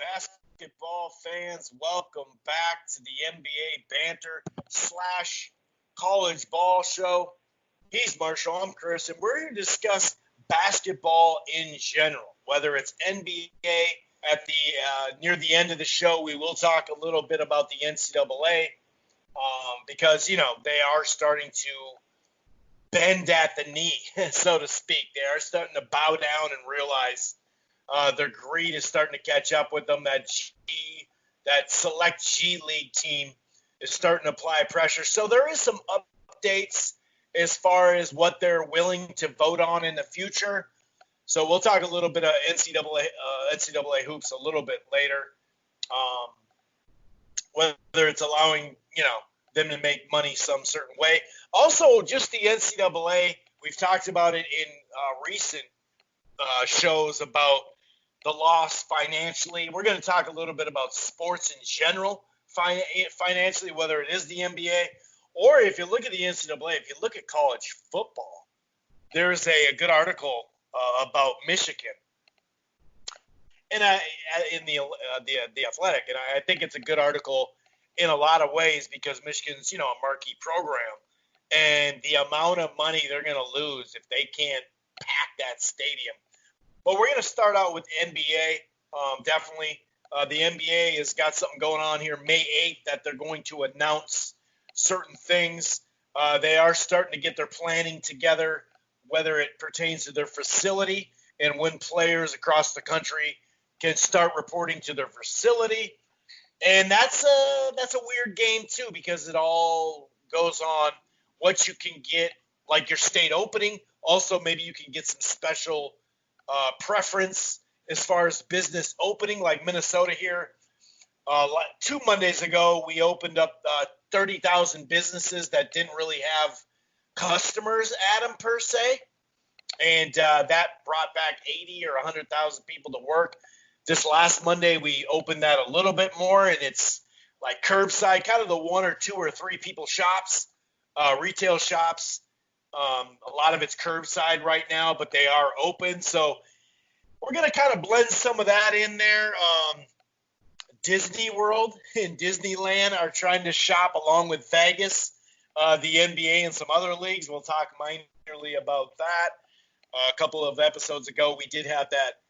basketball fans, welcome back to the NBA Banter / college ball show. He's Marshall, I'm Chris, and we're here to discuss basketball in general, whether it's NBA. At the near the end of the show, we will talk a little bit about the NCAA because, they are starting to bend at the knee, so to speak. They are starting to bow down and realize their greed is starting to catch up with them. That select G League team is starting to apply pressure. So there is some updates as far as what they're willing to vote on in the future. So we'll talk a little bit of NCAA hoops a little bit later, whether it's allowing, them to make money some certain way. Also, just the NCAA, we've talked about it in recent shows about the loss financially. We're going to talk a little bit about sports in general financially, whether it is the NBA or if you look at the NCAA, if you look at college football, there's a good article about Michigan and in the Athletic, and I think it's a good article in a lot of ways because Michigan's a marquee program, and the amount of money they're going to lose if they can't pack that stadium. But we're going to start out with NBA. Definitely, the NBA has got something going on here May 8th that they're going to announce certain things. They are starting to get their planning together, whether it pertains to their facility and when players across the country can start reporting to their facility. And that's a weird game, too, because it all goes on what you can get, like your state opening. Also, maybe you can get some special preference as far as business opening, like Minnesota here. 2 Mondays ago, we opened up 30,000 businesses that didn't really have customers at them per se. And that brought back 80 or 100,000 people to work. This last Monday, we opened that a little bit more, and it's like curbside, kind of the 1 or 2 or 3 people shops, retail shops. A lot of it's curbside right now, but they are open. So we're going to kind of blend some of that in there. Disney World and Disneyland are trying to shop along with Vegas, the NBA, and some other leagues. We'll talk minorly about that. A couple of episodes ago, we did have that.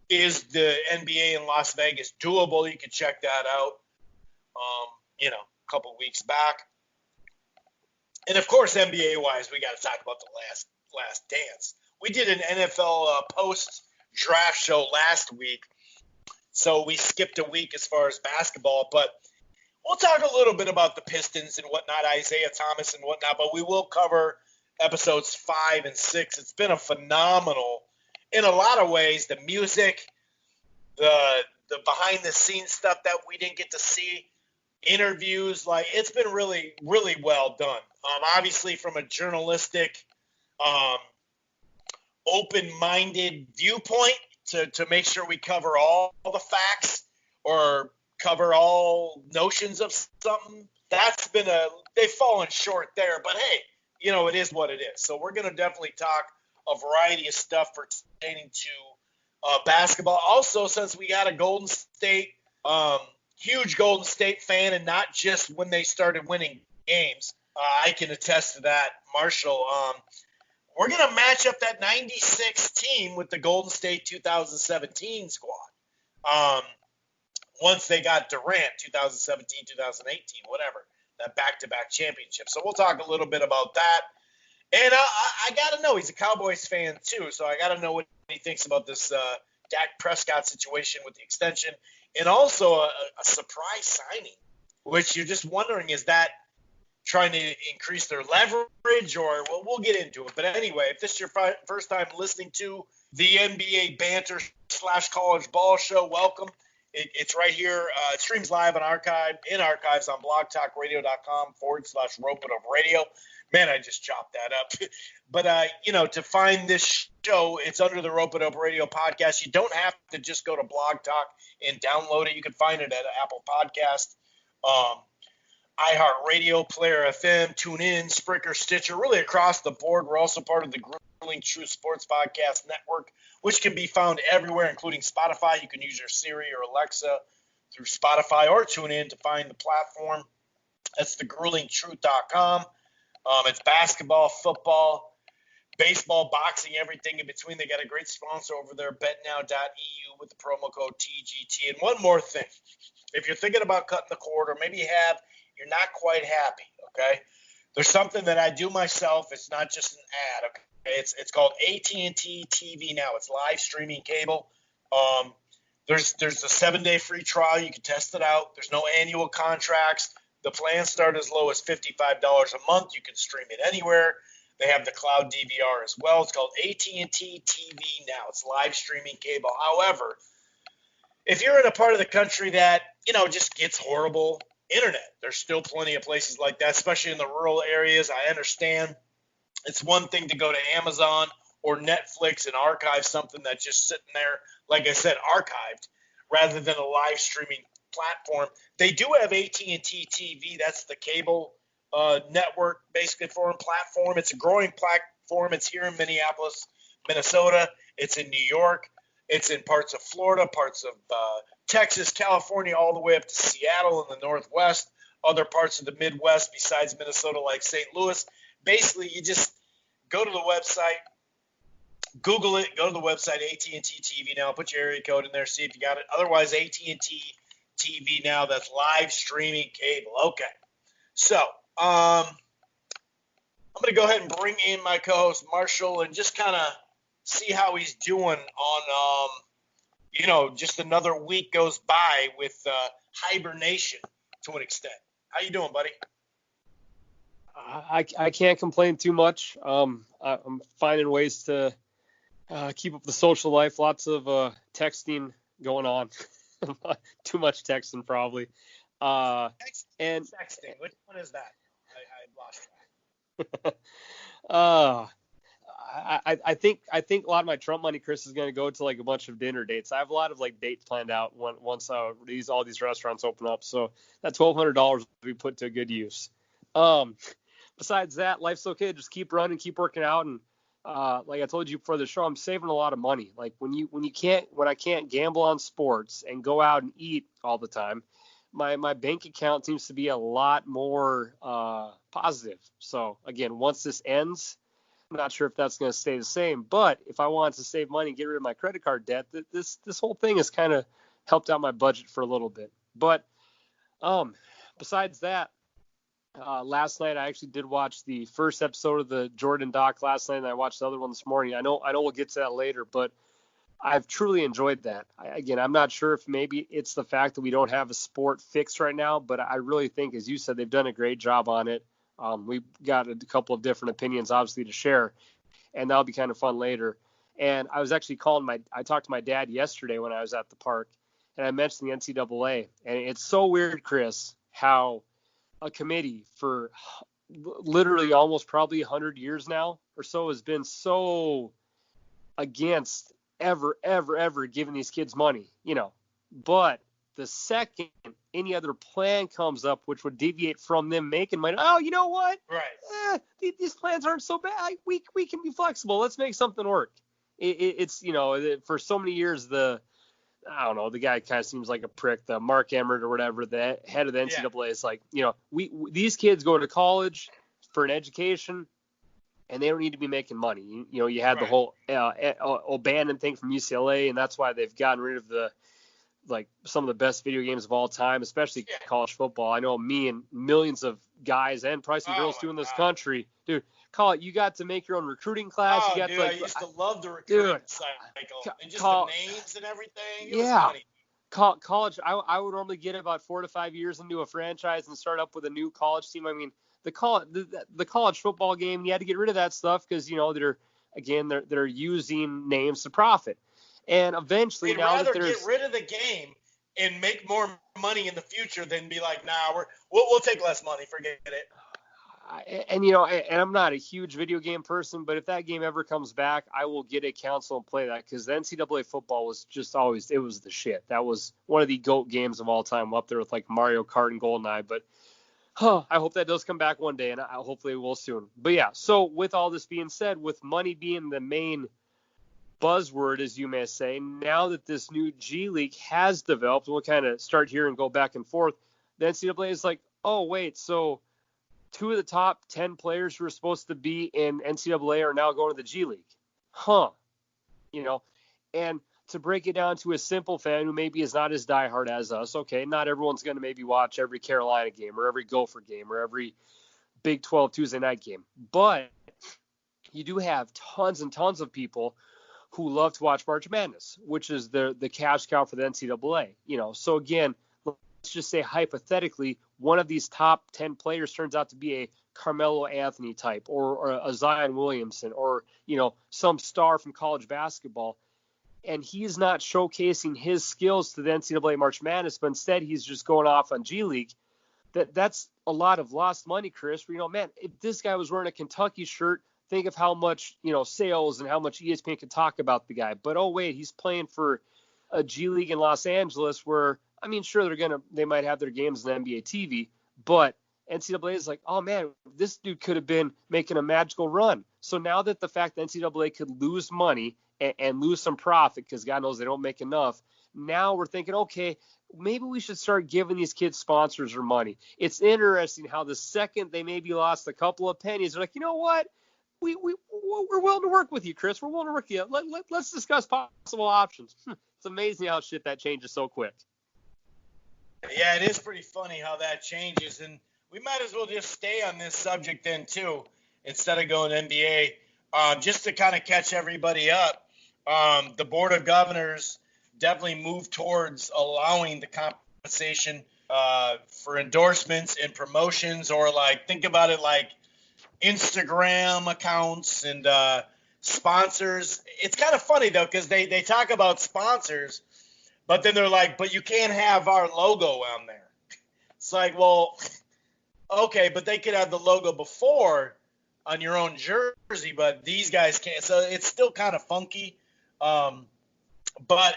Is the NBA in Las Vegas doable? You can check that out, a couple of weeks back. And, of course, NBA-wise, we got to talk about the last dance. We did an NFL post-draft show last week, so we skipped a week as far as basketball. But we'll talk a little bit about the Pistons and whatnot, Isiah Thomas and whatnot, but we will cover episodes 5 and 6. It's been a phenomenal, in a lot of ways, the music, the behind-the-scenes stuff that we didn't get to see, interviews, like it's been really, really well done. Obviously, from a journalistic, open-minded viewpoint to make sure we cover all the facts or cover all notions of something. They've fallen short there, but hey, it is what it is. So we're going to definitely talk a variety of stuff pertaining to basketball. Also, since we got a Golden State, huge Golden State fan, and not just when they started winning games, I can attest to that, Marshall. We're going to match up that 96 team with the Golden State 2017 squad. Once they got Durant, 2017, 2018, whatever, that back-to-back championship. So we'll talk a little bit about that. And I got to know, he's a Cowboys fan too, so I got to know what he thinks about this Dak Prescott situation with the extension, and also a surprise signing, which you're just wondering, is that trying to increase their leverage, or we'll get into it. But anyway, if this is your first time listening to the NBA Banter / college ball show, welcome. It's right here. It streams live on archives on blogtalkradio.com /rope-it-up-radio. Man, I just chopped that up. But, to find this show, it's under the Rope-it-up Radio podcast. You don't have to just go to Blog Talk and download it. You can find it at Apple Podcast. iHeartRadio, Player FM, TuneIn, Spreaker, Stitcher, really across the board. We're also part of the Grueling Truth Sports Podcast Network, which can be found everywhere, including Spotify. You can use your Siri or Alexa through Spotify or TuneIn to find the platform. That's thegruelingtruth.com. It's basketball, football, baseball, boxing, everything in between. They got a great sponsor over there, betnow.eu, with the promo code TGT. And one more thing. If you're thinking about cutting the cord, or maybe you're not quite happy, okay? There's something that I do myself. It's not just an ad, okay? It's called AT&T TV Now. It's live streaming cable. There's a 7-day free trial. You can test it out. There's no annual contracts. The plans start as low as $55 a month. You can stream it anywhere. They have the cloud DVR as well. It's called AT&T TV Now. It's live streaming cable. However, if you're in a part of the country that, just gets horrible internet, there's still plenty of places like that, especially in the rural areas. I understand it's one thing to go to Amazon or Netflix and archive something that's just sitting there, like I said, archived, rather than a live streaming platform. They do have AT&T TV. That's the cable network, basically, foreign platform. It's a growing platform. It's here in Minneapolis, Minnesota. It's in New York. It's in parts of Florida, parts of Texas, California, all the way up to Seattle in the Northwest, other parts of the Midwest besides Minnesota, like St. Louis. Basically, you just go to the website, Google it, go to the website, AT&T TV Now, put your area code in there, see if you got it. Otherwise, AT&T TV Now, that's live streaming cable. Okay. So, I'm going to go ahead and bring in my co-host, Marshall, and just kind of see how he's doing on, just another week goes by with hibernation to an extent. How you doing, buddy? I can't complain too much. I'm finding ways to keep up the social life. Lots of texting going on. Too much texting, probably. Texting. Which one is that? I lost track. I think a lot of my Trump money, Chris, is going to go to like a bunch of dinner dates. I have a lot of like dates planned out once all these restaurants open up. So that $1,200 will be put to good use. Besides that, life's okay. Just keep running, keep working out, and like I told you before the show, I'm saving a lot of money. Like when I can't gamble on sports and go out and eat all the time, my bank account seems to be a lot more positive. So again, once this ends, I'm not sure if that's going to stay the same, but if I wanted to save money and get rid of my credit card debt, this whole thing has kind of helped out my budget for a little bit. But besides that, last night I actually did watch the first episode of the Jordan doc last night, and I watched the other one this morning. I know we'll get to that later, but I've truly enjoyed that. I'm not sure if maybe it's the fact that we don't have a sport fixed right now, but I really think, as you said, they've done a great job on it. We've got a couple of different opinions, obviously, to share, and that'll be kind of fun later. And I was actually I talked to my dad yesterday when I was at the park, and I mentioned the NCAA. And it's so weird, Chris, how a committee for literally almost probably 100 years now or so has been so against ever giving these kids money, But the second any other plan comes up which would deviate from them making money, oh, you know what? Right. These plans aren't so bad. We can be flexible. Let's make something work. It's for so many years, the guy kind of seems like a prick, the Mark Emmert or whatever, the head of the NCAA is like, these kids go to college for an education and they don't need to be making money. You had the whole O'Bannon thing from UCLA, and that's why they've gotten rid of some of the best video games of all time, especially college football. I know me and millions of guys and probably some girls too in this country, dude. You got to make your own recruiting class. I used to love the recruiting cycle and just the names and everything. It was funny. College, I would normally get about 4 to 5 years into a franchise and start up with a new college team. I mean, the college football game, you had to get rid of that stuff because they're using names to profit. And eventually, They'd now rather that there's get rid of the game and make more money in the future than be like, nah, we'll take less money, forget it. And I'm not a huge video game person, but if that game ever comes back, I will get a console and play that, because the NCAA football was just always, it was the shit. That was one of the GOAT games of all time, up there with like Mario Kart and GoldenEye. But I hope that does come back one day, and hopefully it will soon. But yeah, so with all this being said, with money being the main buzzword, as you may say, now that this new G League has developed, we'll kind of start here and go back and forth. The NCAA is like, oh, wait, so 2 of the top 10 players who are supposed to be in NCAA are now going to the G League. And to break it down to a simple fan who maybe is not as diehard as us, okay, not everyone's going to maybe watch every Carolina game or every Gopher game or every Big 12 Tuesday night game. But you do have tons and tons of people who love to watch March Madness, which is the cash cow for the NCAA. So again, let's just say hypothetically, one of these top 10 players turns out to be a Carmelo Anthony type or a Zion Williamson or, some star from college basketball. And he's not showcasing his skills to the NCAA March Madness, but instead he's just going off on G League. That's a lot of lost money, Chris. Man, if this guy was wearing a Kentucky shirt, think of how much, sales and how much ESPN can talk about the guy. But, oh, wait, he's playing for a G League in Los Angeles where, sure, they might have their games on NBA TV, but NCAA is like, oh, man, this dude could have been making a magical run. So now that the fact that NCAA could lose money and lose some profit because God knows they don't make enough, now we're thinking, okay, maybe we should start giving these kids sponsors or money. It's interesting how the second they maybe lost a couple of pennies, they're like, you know what? We're willing to work with you, Chris. We're willing to work with you. Let's discuss possible options. It's amazing how shit that changes so quick. Yeah, it is pretty funny how that changes, and we might as well just stay on this subject then too, instead of going NBA, just to kind of catch everybody up. The Board of Governors definitely moved towards allowing the compensation for endorsements and promotions, or think about it like Instagram accounts and sponsors. It's kind of funny though, because they talk about sponsors, but then they're like, but you can't have our logo on there. It's like, well, okay, but they could have the logo before on your own jersey, but these guys can't. So it's still kind of funky. But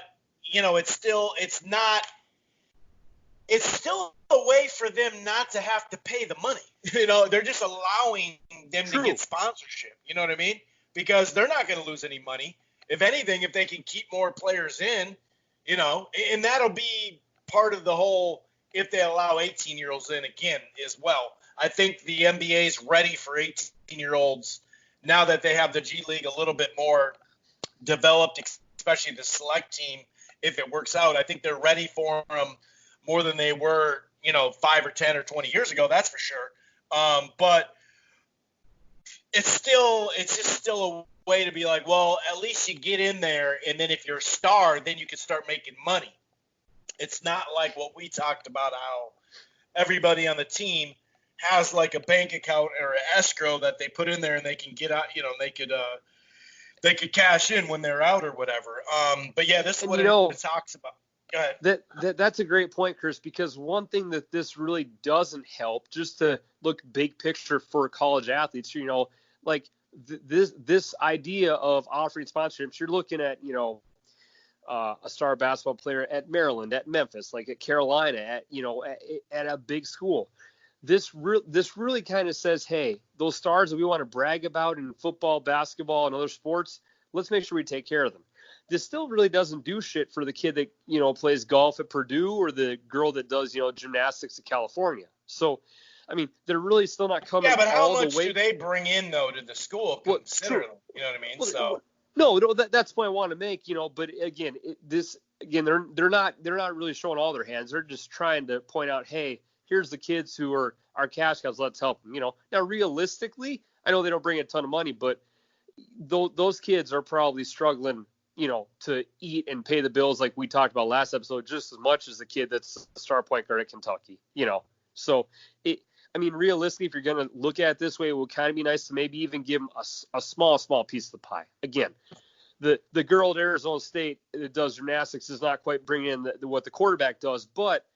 it's still a way for them not to have to pay the money. They're just allowing them to get sponsorship. You know what I mean? Because they're not going to lose any money. If anything, if they can keep more players in, and that'll be part of the whole, if they allow 18-year-olds in again as well. I think the NBA is ready for 18-year-olds now that they have the G League a little bit more developed, especially the select team. If it works out, I think they're ready for them more than they were, 5 or 10 or 20 years ago. That's for sure. But it's just still a way to be like, well, at least you get in there, and then if you're a star, then you can start making money. It's not like what we talked about, how everybody on the team has like a bank account or an escrow that they put in there and they can get out, they could cash in when they're out or whatever. But yeah, this is what it talks about. Go ahead. That's a great point, Chris, because one thing that this really doesn't help, just to look big picture for college athletes, this idea of offering sponsorships, you're looking at, a star basketball player at Maryland, at Memphis, like at Carolina, at a big school. This really kind of says, hey, those stars that we want to brag about in football, basketball, and other sports, let's make sure we take care of them. This still really doesn't do shit for the kid that, plays golf at Purdue or the girl that does, gymnastics at California. So, they're really still not coming all the way. Yeah, but how much do they bring in, though, to the school? Consider them, you know what I mean? Well, no, that's the point I want to make, but again, they're not really showing all their hands. They're just trying to point out, hey, here's the kids who are our cash cows. Let's help them. Now realistically, I know they don't bring a ton of money, but those kids are probably struggling, to eat and pay the bills like we talked about last episode, just as much as the kid that's a star point guard at Kentucky. So realistically, if you're going to look at it this way, it would kind of be nice to maybe even give them a small piece of the pie. Again, the girl at Arizona State that does gymnastics is not quite bringing in what the quarterback does, but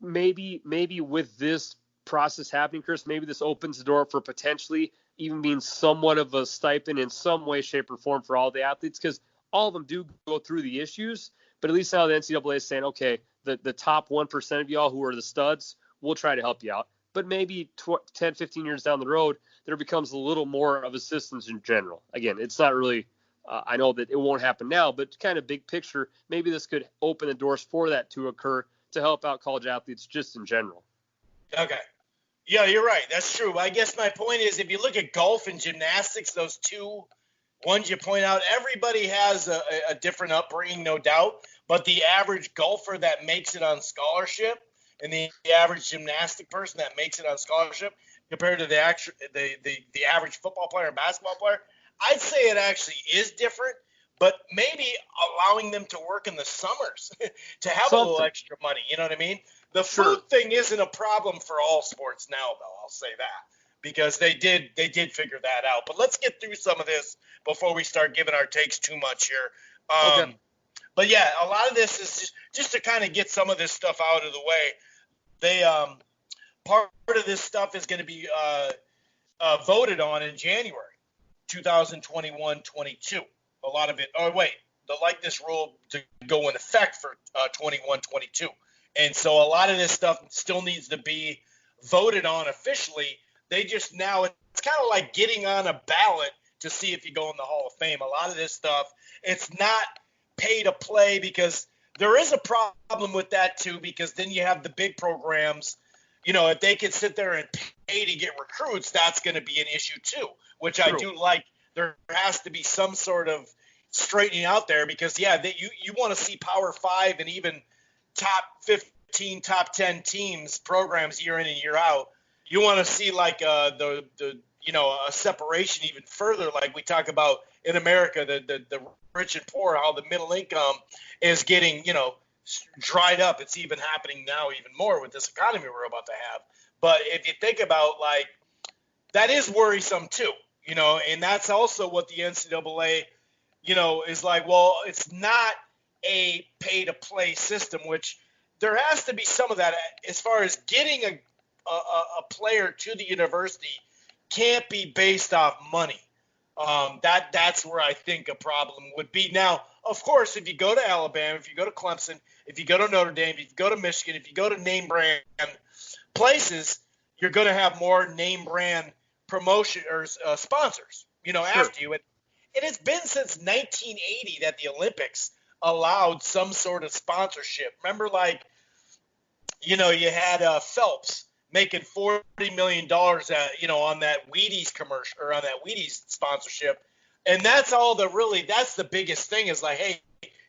maybe with this process happening, Chris, maybe this opens the door for potentially even being somewhat of a stipend in some way, shape, or form for all the athletes, because all of them do go through the issues. But at least now the NCAA is saying, okay, the top 1% of y'all who are the studs, we'll try to help you out. But maybe 10, 15 years down the road, there becomes a little more of assistance in general. Again, it's not really, I know that it won't happen now, but kind of big picture, maybe this could open the doors for that to occur to help out college athletes just in general. Okay. Yeah, you're right. That's true. I guess my point is, if you look at golf and gymnastics, those two ones you point out, everybody has a different upbringing, no doubt. But the average golfer that makes it on scholarship and the average gymnastic person that makes it on scholarship compared to the average football player and basketball player, I'd say it actually is different. But maybe allowing them to work in the summers to have a little extra money, you know what I mean? The food thing isn't a problem for all sports now, though. I'll say that, because they did figure that out. But let's get through some of this before we start giving our takes too much here. Okay. But yeah, a lot of this is just to kind of get some of this stuff out of the way. They part of this stuff is going to be voted on in January 2021-22. A lot of it. Oh wait, they'd like this rule to go in effect for 21-22. And so a lot of this stuff still needs to be voted on officially. They just now, it's kind of like getting on a ballot to see if you go in the Hall of Fame. A lot of this stuff, it's not pay to play, because there is a problem with that too, because then you have the big programs, you know, if they can sit there and pay to get recruits, that's going to be an issue too, which I do like. There has to be some sort of straightening out there, because, yeah, you want to see Power 5 and even top 15, top 10 teams, programs year in and year out. You want to see like a separation even further, like we talk about in America, the rich and poor, how the middle income is getting, dried up. It's even happening now even more with this economy we're about to have. But if you think about, like, that is worrisome too, and that's also what the NCAA, is like, well, it's not a pay-to-play system, which there has to be some of that as far as getting a player to the university can't be based off money. That's where I think a problem would be. Now, of course, if you go to Alabama, if you go to Clemson, if you go to Notre Dame, if you go to Michigan, if you go to name brand places, you're going to have more name brand promotion or sponsors, after you. And it's been since 1980 that the Olympics allowed some sort of sponsorship. Remember, like, you had Phelps making $40 million on that Wheaties commercial, or on that Wheaties sponsorship. And that's that's the biggest thing, is like, hey,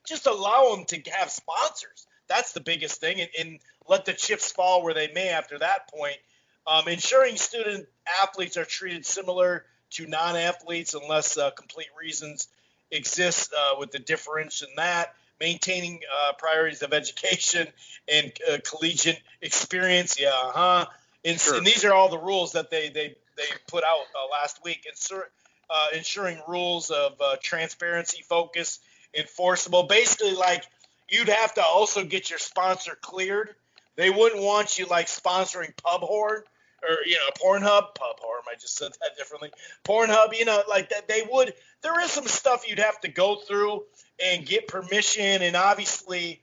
just allow them to have sponsors. That's the biggest thing, and let the chips fall where they may after that point. Ensuring student athletes are treated similar to non-athletes unless complete reasons exist with the difference in that. Maintaining priorities of education and collegiate experience. Yeah, And these are all the rules that they put out last week. Ensuring rules of transparency, focus, enforceable. Basically, like, you'd have to also get your sponsor cleared. They wouldn't want you, like, sponsoring Pornhub. I just said that differently. Pornhub, like that. They would. There is some stuff you'd have to go through and get permission, and obviously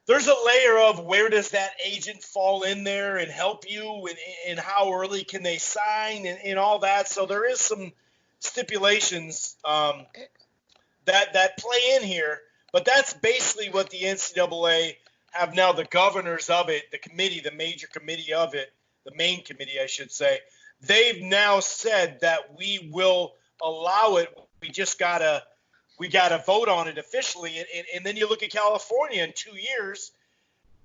there's a layer of where does that agent fall in there and help you, and how early can they sign, and all that. So there is some stipulations that play in here, but that's basically what the NCAA have now. The governors of it, the committee, the major committee of it, the main committee, I should say, they've now said that we will allow it. We gotta vote on it officially, and then you look at California in 2 years,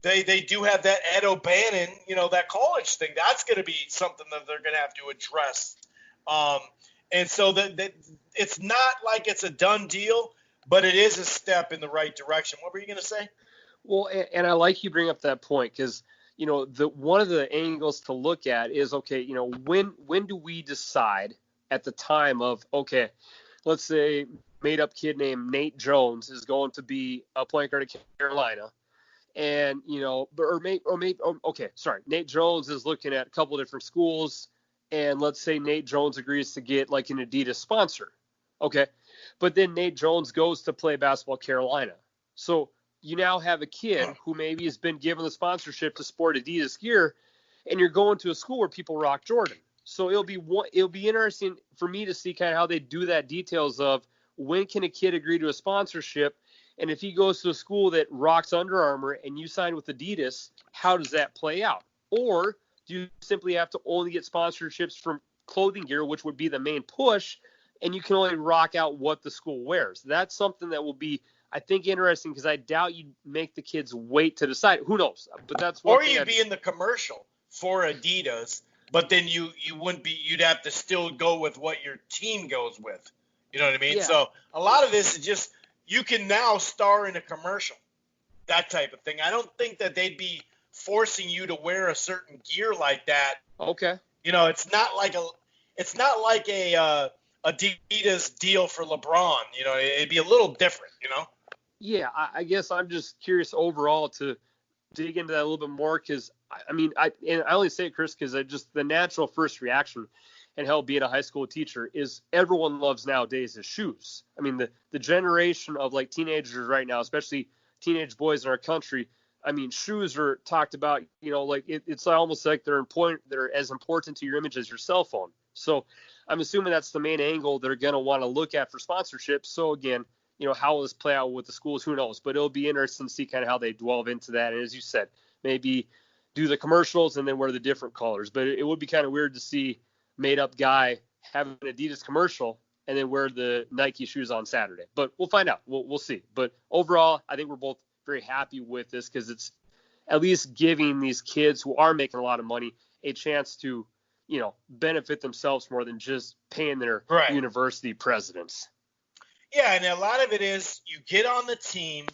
they do have that Ed O'Bannon, that college thing. That's going to be something that they're going to have to address. And so that it's not like it's a done deal, but it is a step in the right direction. What were you going to say? Well, and I like you bring up that point, because one of the angles to look at is, okay, when do we decide at the time of, okay, let's say made up kid named Nate Jones is going to be a point guard at Carolina, and Nate Jones is looking at a couple different schools, and let's say Nate Jones agrees to get like an Adidas sponsor, okay, but then Nate Jones goes to play basketball at Carolina. So you now have a kid who maybe has been given the sponsorship to sport Adidas gear, and you're going to a school where people rock Jordan. So it'll be interesting for me to see kind of how they do that details of when can a kid agree to a sponsorship, and if he goes to a school that rocks Under Armour and you sign with Adidas, how does that play out? Or do you simply have to only get sponsorships from clothing gear, which would be the main push, and you can only rock out what the school wears? That's something that will be, I think, interesting, because I doubt you'd make the kids wait to decide. Who knows? But that's one thing. Or you'd be in the commercial for Adidas, but then you wouldn't be. You'd have to still go with what your team goes with. You know what I mean? Yeah. So a lot of this is just you can now star in a commercial, that type of thing. I don't think that they'd be forcing you to wear a certain gear like that. Okay. You know, it's not like a Adidas deal for LeBron. You know, it'd be a little different. You know. Yeah, I guess I'm just curious overall to dig into that a little bit more, because I only say it, Chris, because just the natural first reaction, and hell, being a high school teacher, is everyone loves nowadays is shoes. I mean, the generation of like teenagers right now, especially teenage boys in our country, I mean, shoes are talked about, you know, like it's almost like they're as important to your image as your cell phone. So I'm assuming that's the main angle they're going to want to look at for sponsorship. So again, you know, how will this play out with the schools? Who knows? But it'll be interesting to see kind of how they delve into that. And as you said, maybe do the commercials and then wear the different colors. But it would be kind of weird to see made up guy have an Adidas commercial and then wear the Nike shoes on Saturday. But we'll find out. We'll see. But overall, I think we're both very happy with this, because it's at least giving these kids who are making a lot of money a chance to, you know, benefit themselves more than just paying their university presidents. Yeah, and a lot of it is you get on the team,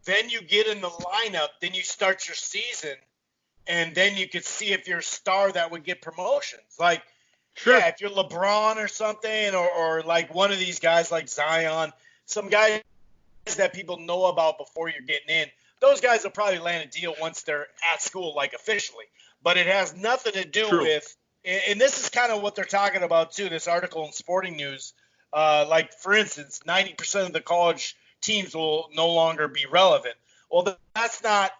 then you get in the lineup, then you start your season, and then you could see if you're a star that would get promotions. Like, sure. Yeah, if you're LeBron or something, or like one of these guys like Zion, some guys that people know about before you're getting in, those guys will probably land a deal once they're at school, like officially. But it has nothing to do with, and this is kind of what they're talking about too, this article in Sporting News. Like, for instance, 90% of the college teams will no longer be relevant. Well, that's not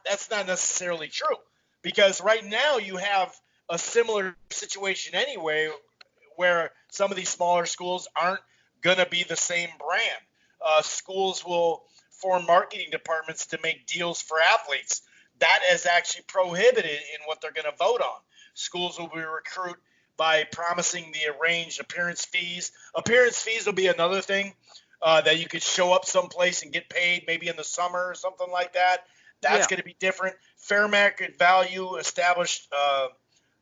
necessarily true, because right now you have a similar situation anyway, where some of these smaller schools aren't going to be the same brand. Schools will form marketing departments to make deals for athletes. That is actually prohibited in what they're going to vote on. Schools will be recruit by promising the arranged appearance fees. Appearance fees will be another thing that you could show up someplace and get paid maybe in the summer or something like that. That's going to be different. Fair market value established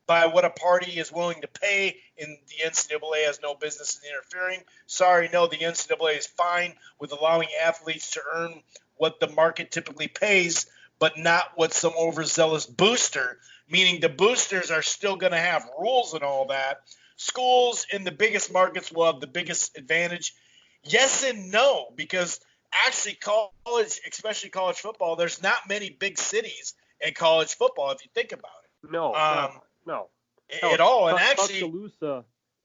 by what a party is willing to pay, and the NCAA has no business in interfering. Sorry, no, the NCAA is fine with allowing athletes to earn what the market typically pays, but not what some overzealous booster, meaning the boosters are still going to have rules and all that. Schools in the biggest markets will have the biggest advantage. Yes and no, because actually college, especially college football, there's not many big cities in college football if you think about it. No. At all. And actually,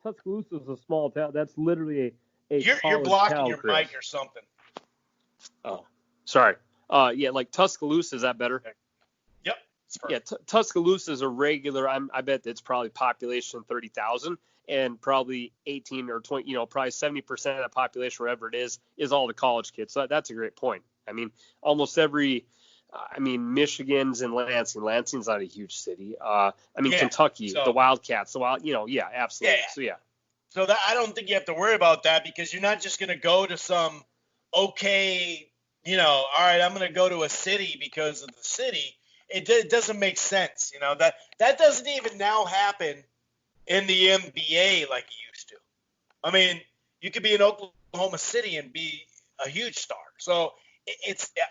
Tuscaloosa is a small town. That's literally a you're blocking town, your Chris. mic or something. Oh, sorry. Yeah, like Tuscaloosa, is that better? Yep. Yeah, Tuscaloosa is a regular. I bet it's probably population 30,000, and probably 18 or 20. You know, probably 70% of that population, wherever it is all the college kids. So that's a great point. I mean, almost every. Michigan's and Lansing. Lansing's not a huge city. Kentucky, the Wildcats. Absolutely. Yeah. So, yeah. So that, I don't think you have to worry about that, because you're not just going to go to some, all right, I'm going to go to a city because of the city. It doesn't make sense. That doesn't even now happen in the NBA like it used to. I mean, you could be in Oklahoma City and be a huge star. So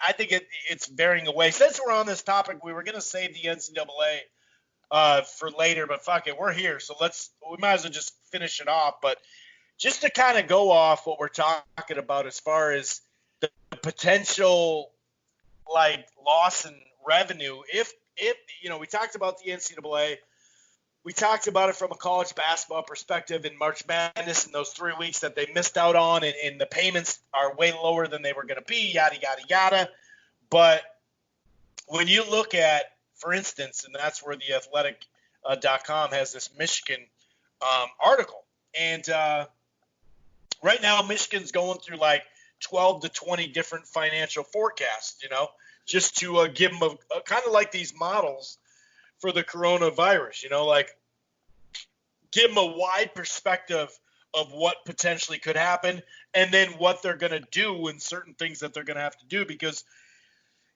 I think it's varying away. Since we're on this topic, we were going to save the NCAA for later, but fuck it, we're here. So we might as well just finish it off. But just to kind of go off what we're talking about as far as the potential like loss in revenue, if we talked about the NCAA, we talked about it from a college basketball perspective in March Madness in those 3 weeks that they missed out on, and the payments are way lower than they were going to be, yada, yada, yada. But when you look at, for instance, and that's where the athletic.com has this Michigan article. And right now, Michigan's going through like 12 to 20 different financial forecasts, just to give them a kind of like these models for the coronavirus, like give them a wide perspective of what potentially could happen and then what they're going to do and certain things that they're going to have to do. Because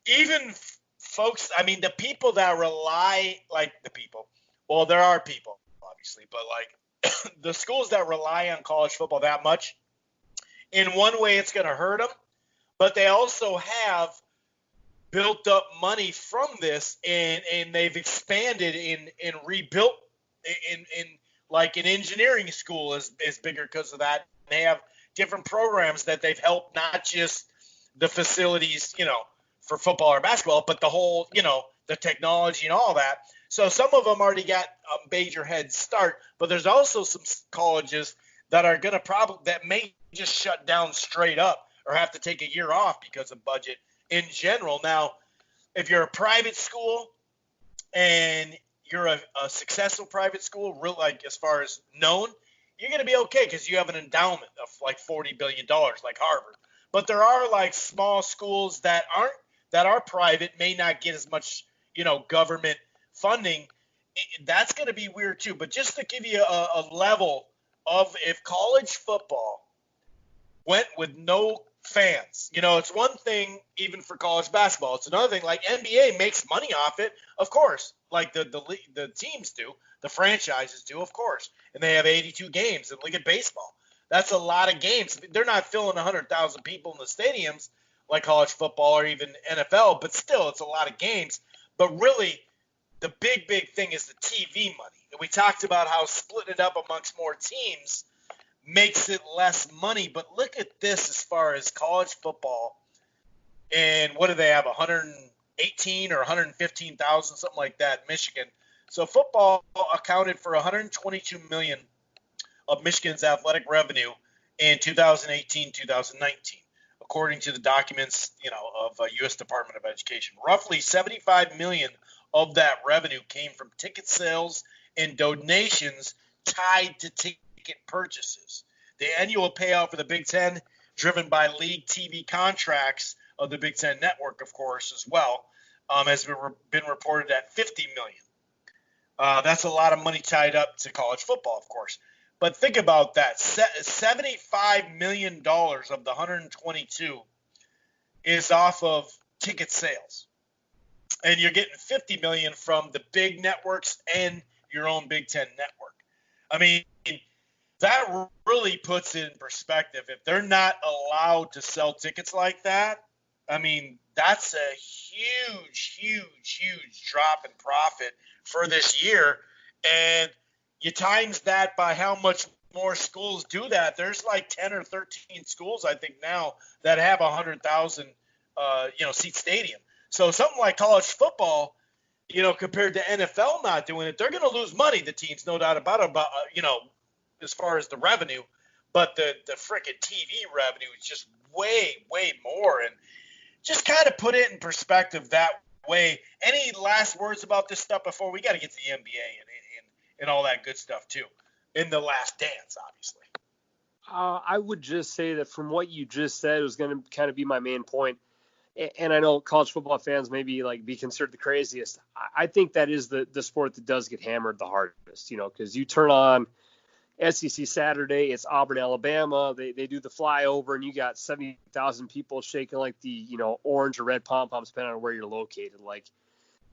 even folks, I mean, the people that rely, well, there are people, obviously, but like the schools that rely on college football that much, in one way it's going to hurt them, but they also have built up money from this, and they've expanded and rebuilt in like an engineering school is bigger because of that. They have different programs that they've helped, not just the facilities, for football or basketball, but the whole, the technology and all that. So some of them already got a major head start, but there's also some colleges that are going to that may just shut down straight up or have to take a year off because of budget in general. Now, if you're a private school and you're a successful private school, real like as far as known, you're going to be okay because you have an endowment of like $40 billion like Harvard. But there are like small schools that are private, may not get as much, government funding. That's going to be weird too. But just to give you a level of if college football went with no fans, it's one thing even for college basketball. It's another thing. Like NBA makes money off it, of course. Like the teams do, the franchises do, of course. And they have 82 games. And look at baseball. That's a lot of games. They're not filling 100,000 people in the stadiums like college football or even NFL, but still, it's a lot of games. But really, the big thing is the TV money. And we talked about how splitting it up amongst more teams makes it less money. But look at this as far as college football. And what do they have, 118 or 115,000, something like that, Michigan. So football accounted for $122 million of Michigan's athletic revenue in 2018-2019, according to the documents, of U.S. Department of Education. Roughly $75 million of that revenue came from ticket sales and donations tied to ticket purchases. The annual payout for the Big Ten, driven by league TV contracts of the Big Ten network, of course, as well, has been reported at $50 million. That's a lot of money tied up to college football, of course. But think about that. $75 million of the 122 is off of ticket sales. And you're getting $50 million from the big networks and your own Big Ten network. I mean, that really puts it in perspective. If they're not allowed to sell tickets like that, I mean, that's a huge drop in profit for this year. And you times that by how much more schools do that. There's like 10 or 13 schools, I think, now that have 100,000, seat stadium. So something like college football, compared to NFL not doing it, they're going to lose money, the teams, no doubt about it, as far as the revenue. But the frickin' TV revenue is just way more. And just kind of put it in perspective that way. Any last words about this stuff before we got to get to the NBA and all that good stuff too, in the last dance, obviously? I would just say that from what you just said, it was going to kind of be my main point. And I know college football fans maybe be considered the craziest. I think that is the sport that does get hammered the hardest, because you turn on SEC Saturday, it's Auburn, Alabama. They do the flyover, and you got 70,000 people shaking like the, orange or red pom-poms, depending on where you're located. Like,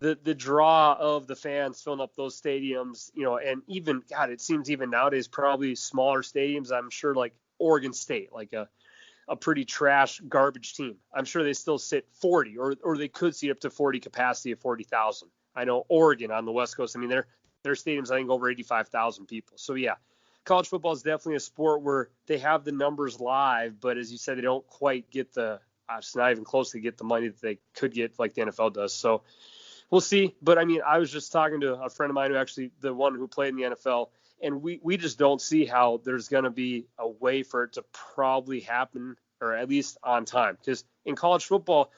the draw of the fans filling up those stadiums, and even, God, it seems even nowadays probably smaller stadiums. I'm sure like Oregon State, like a pretty trash garbage team. I'm sure they still sit 40 or they could seat up to 40 capacity of 40,000. I know Oregon on the West Coast. I mean, their stadiums, I think, over 85,000 people. So, yeah, college football is definitely a sport where they have the numbers live, but as you said, they don't quite get it's not even close to get the money that they could get like the NFL does. So, we'll see. But, I mean, I was just talking to a friend of mine who actually the one who played in the NFL, and we just don't see how there's going to be a way for it to probably happen, or at least on time. Because in college football,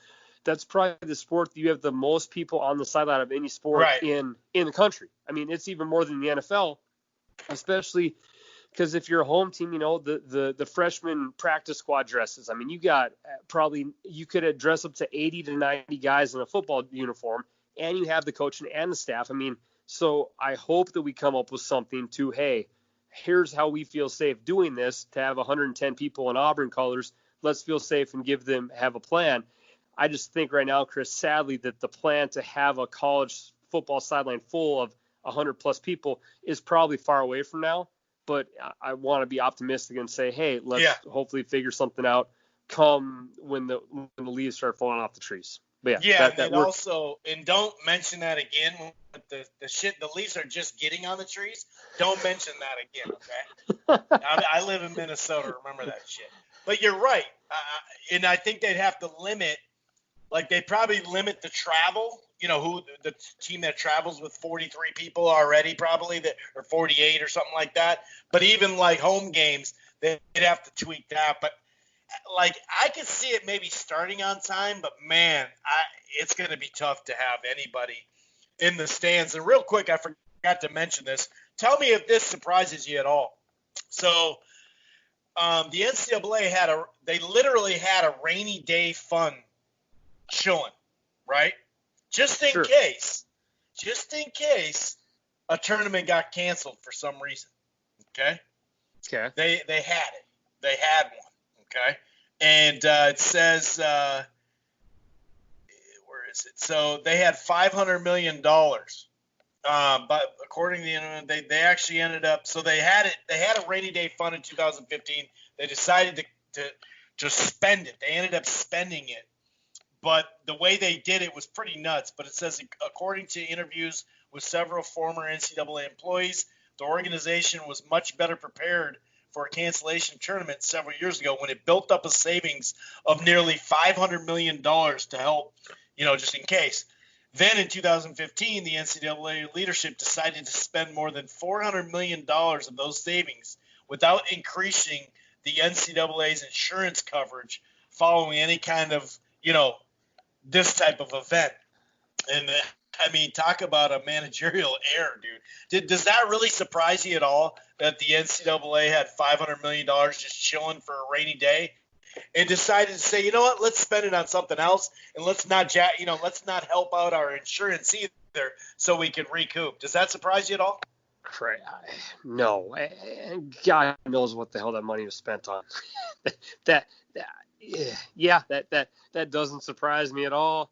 that's probably the sport that you have the most people on the sideline of any sport Right. in the country. I mean, it's even more than the NFL, especially because if you're a home team, the freshman practice squad dresses. I mean, you got you could dress up to 80 to 90 guys in a football uniform, and you have the coaching and the staff. I mean, so I hope that we come up with something to, hey, here's how we feel safe doing this, to have 110 people in Auburn colors. Let's feel safe and have a plan. I just think right now, Chris, sadly, that the plan to have a college football sideline full of 100 plus people is probably far away from now. But I want to be optimistic and say, hey, let's hopefully figure something out come when the leaves start falling off the trees. But and don't mention that again. The leaves are just getting on the trees. Don't mention that again, okay? I live in Minnesota. Remember that shit. But you're right, and I think they'd have to limit. Like, they probably limit the travel. Who the team that travels with 43 people already, probably, or 48 or something like that. But even like home games, they'd have to tweak that. But like, I could see it maybe starting on time, but man, it's going to be tough to have anybody in the stands. And real quick, I forgot to mention this. Tell me if this surprises you at all. So the NCAA they literally had a rainy day fund chilling, right? Just in case a tournament got canceled for some reason. Okay. They had it. They had one. Okay. And it says, where is it? So they had $500 million. But according to the internet, they actually ended up. So they had it. They had a rainy day fund in 2015. They decided to spend it. They ended up spending it. But the way they did it was pretty nuts. But it says, according to interviews with several former NCAA employees, the organization was much better prepared for a cancellation tournament several years ago when it built up a savings of nearly $500 million to help, just in case. Then in 2015, the NCAA leadership decided to spend more than $400 million of those savings without increasing the NCAA's insurance coverage following any kind of, this type of event. And I mean, talk about a managerial error, dude. Does that really surprise you at all that the NCAA had $500 million just chilling for a rainy day and decided to say, you know what, let's spend it on something else and let's not help out our insurance either so we can recoup? Does that surprise you at all? No. God knows what the hell that money was spent on. that doesn't surprise me at all.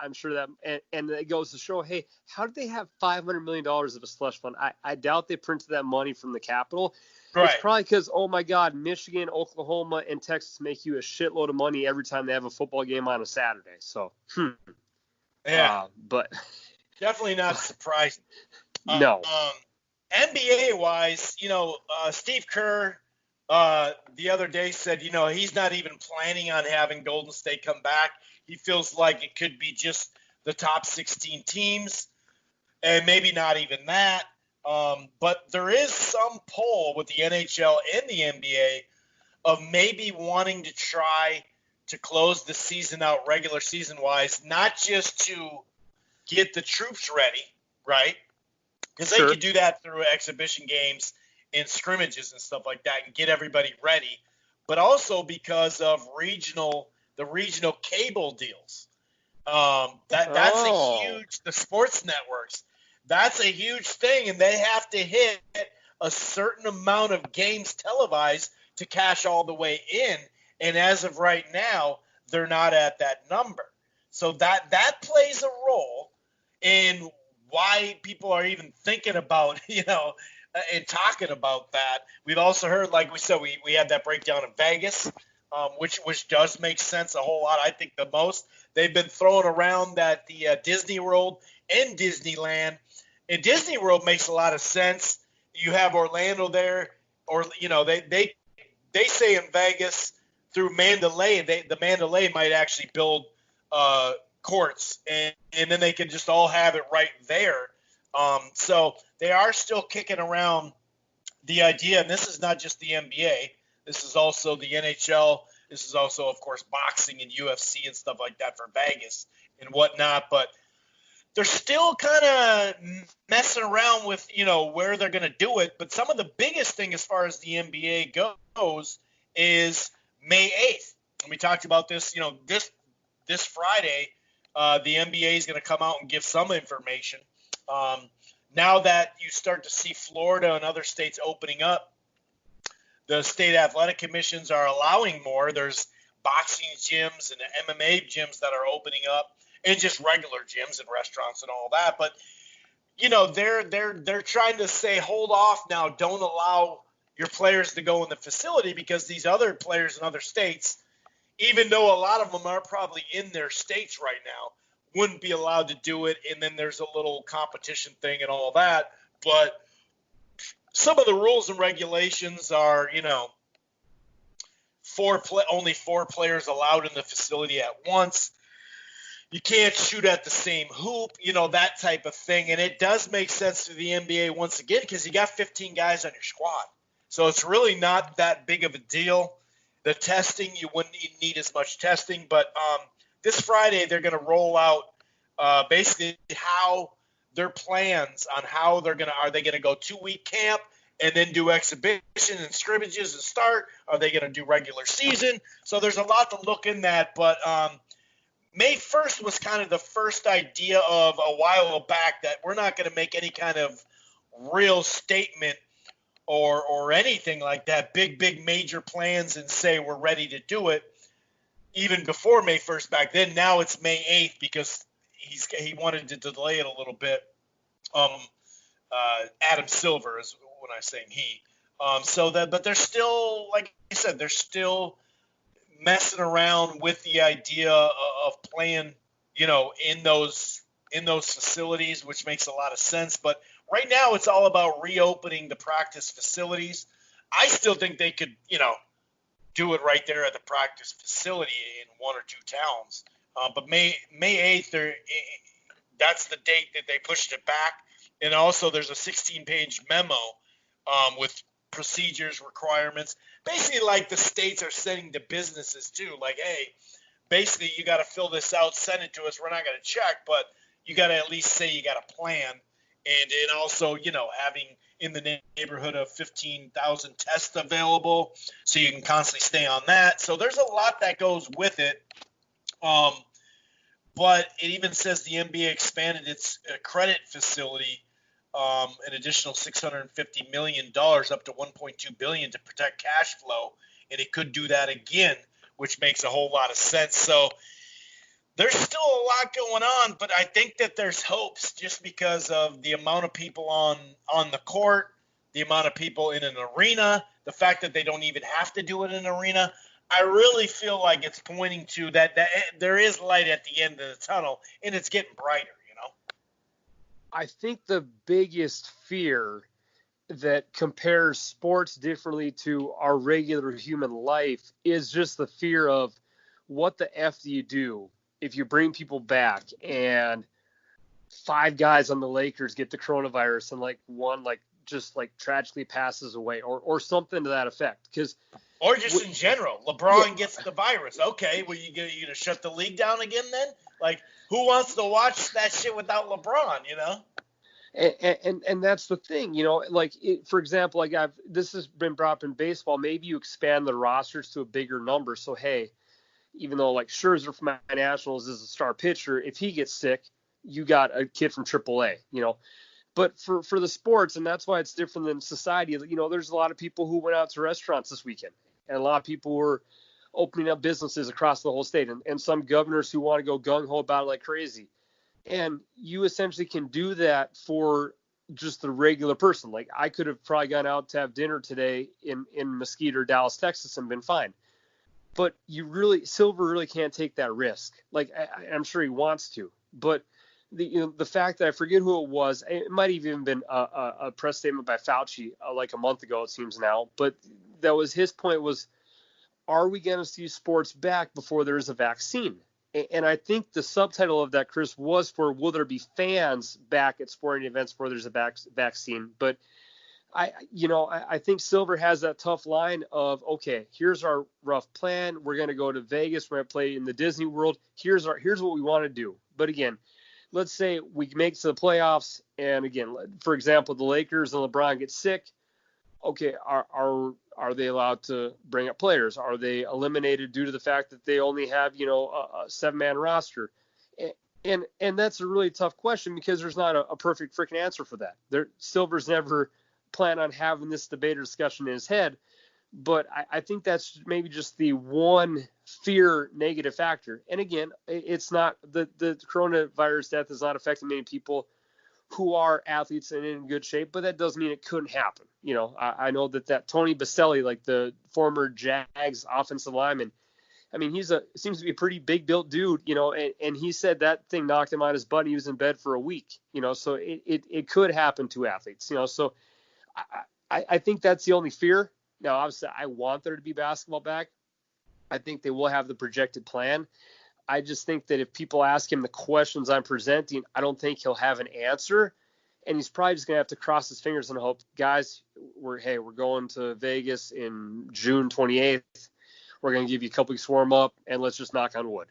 I'm sure that, and it goes to show, hey, how did they have $500 million of a slush fund? I doubt they printed that money from the Capitol. Right. It's probably because, oh my God, Michigan, Oklahoma, and Texas make you a shitload of money every time they have a football game on a Saturday. So, but definitely not surprising. No. NBA wise, Steve Kerr the other day said, he's not even planning on having Golden State come back. He feels like it could be just the top 16 teams, and maybe not even that. But there is some pull with the NHL and the NBA of maybe wanting to try to close the season out regular season-wise, not just to get the troops ready, right? Because they could do that through exhibition games and scrimmages and stuff like that and get everybody ready, but also because of the regional cable deals. That's a huge, the sports networks, that's a huge thing, and they have to hit a certain amount of games televised to cash all the way in. And as of right now, they're not at that number. So that plays a role in why people are even thinking about, and talking about that. We've also heard, like we said, we had that breakdown in Vegas, which does make sense a whole lot. I think the most. They've been throwing around that the Disney World and Disneyland. And Disney World makes a lot of sense. You have Orlando there, or they say in Vegas through Mandalay, the Mandalay might actually build courts, and then they can just all have it right there. So they are still kicking around the idea, and this is not just the NBA. This is also the NHL This is also, of course, boxing and UFC and stuff like that for Vegas and whatnot. But they're still kind of messing around with, where they're going to do it. But some of the biggest thing as far as the NBA goes is May 8th. And we talked about this, this Friday. The NBA is going to come out and give some information. Now that you start to see Florida and other states opening up, the state athletic commissions are allowing more. There's boxing gyms and MMA gyms that are opening up, and just regular gyms and restaurants and all that. But they're trying to say, hold off now, don't allow your players to go in the facility, because these other players in other states, even though a lot of them are probably in their states right now, wouldn't be allowed to do it. And then there's a little competition thing and all that. But some of the rules and regulations are, only 4 players allowed in the facility at once. You can't shoot at the same hoop, that type of thing. And it does make sense to the NBA once again, because you got 15 guys on your squad. So it's really not that big of a deal. The testing, you wouldn't need as much testing. But this Friday, they're going to roll out basically how their plans on how are they going to go 2-week camp and then do exhibition and scrimmages and start? Are they going to do regular season? So there's a lot to look in that. But May 1st was kind of the first idea of a while back that we're not going to make any kind of real statement or anything like that, big major plans, and say we're ready to do it even before May 1st back then. Now it's May 8th because he wanted to delay it a little bit. Adam Silver is when I'm saying he. But they're still, like I said, they're still messing around with the idea of playing, in those facilities, which makes a lot of sense. But right now it's all about reopening the practice facilities. I still think they could, do it right there at the practice facility in 1 or 2 towns. But May 8th, that's the date that they pushed it back. And also there's a 16-page memo with procedures, requirements. Basically, like the states are sending to businesses too. Like, hey, basically you got to fill this out, send it to us. We're not going to check, but you got to at least say you got a plan. And also, having in the neighborhood of 15,000 tests available, so you can constantly stay on that. So there's a lot that goes with it. But it even says the NBA expanded its credit facility an additional $650 million up to $1.2 billion to protect cash flow, and it could do that again, which makes a whole lot of sense. So there's still a lot going on, but I think that there's hopes just because of the amount of people on the court, the amount of people in an arena, the fact that they don't even have to do it in an arena. I really feel like it's pointing to that there is light at the end of the tunnel, and it's getting brighter. I think the biggest fear that compares sports differently to our regular human life is just the fear of what the F do you do if you bring people back and 5 guys on the Lakers get the coronavirus and one just tragically passes away or something to that effect. Or just in general, LeBron gets the virus. Okay, well, you going to shut the league down again then? Like, who wants to watch that shit without LeBron, And that's the thing, for example, this has been brought up in baseball. Maybe you expand the rosters to a bigger number. So, hey, even though Scherzer from my Nationals is a star pitcher, if he gets sick, you got a kid from AAA, But for the sports, and that's why it's different than society, there's a lot of people who went out to restaurants this weekend, and a lot of people were opening up businesses across the whole state, and some governors who want to go gung-ho about it like crazy. And you essentially can do that for just the regular person. Like, I could have probably gone out to have dinner today in Mesquite or Dallas, Texas, and been fine. But Silver really can't take that risk. I'm sure he wants to, but the fact that I forget who it was, it might have even been a press statement by Fauci like a month ago, it seems now, but that was his point was, are we going to see sports back before there is a vaccine? And I think the subtitle of that, Chris, was for will there be fans back at sporting events before there's a vaccine? But I think Silver has that tough line of, okay, here's our rough plan. We're going to go to Vegas. We're going to play in the Disney World. Here's what we want to do. But again, let's say we make it to the playoffs, and again, for example, the Lakers and LeBron get sick. Okay, are they allowed to bring up players? Are they eliminated due to the fact that they only have a 7-man roster? And that's a really tough question because there's not a perfect freaking answer for that. Silver's never planned on having this debate or discussion in his head, but I think that's maybe just the one fear negative factor. And again, it's not the coronavirus death is not affecting many people who are athletes and in good shape, but that doesn't mean it couldn't happen. I know that Tony Baselli, like the former Jags offensive lineman, I mean, seems to be a pretty big built dude, and he said that thing knocked him out his butt. He was in bed for a week, so it could happen to athletes, so I think that's the only fear. Now, obviously, I want there to be basketball back. I think they will have the projected plan. I just think that if people ask him the questions I'm presenting, I don't think he'll have an answer. And he's probably just going to have to cross his fingers and hope, guys, we're going to Vegas in June 28th. We're going to give you a couple weeks warm up, and let's just knock on wood,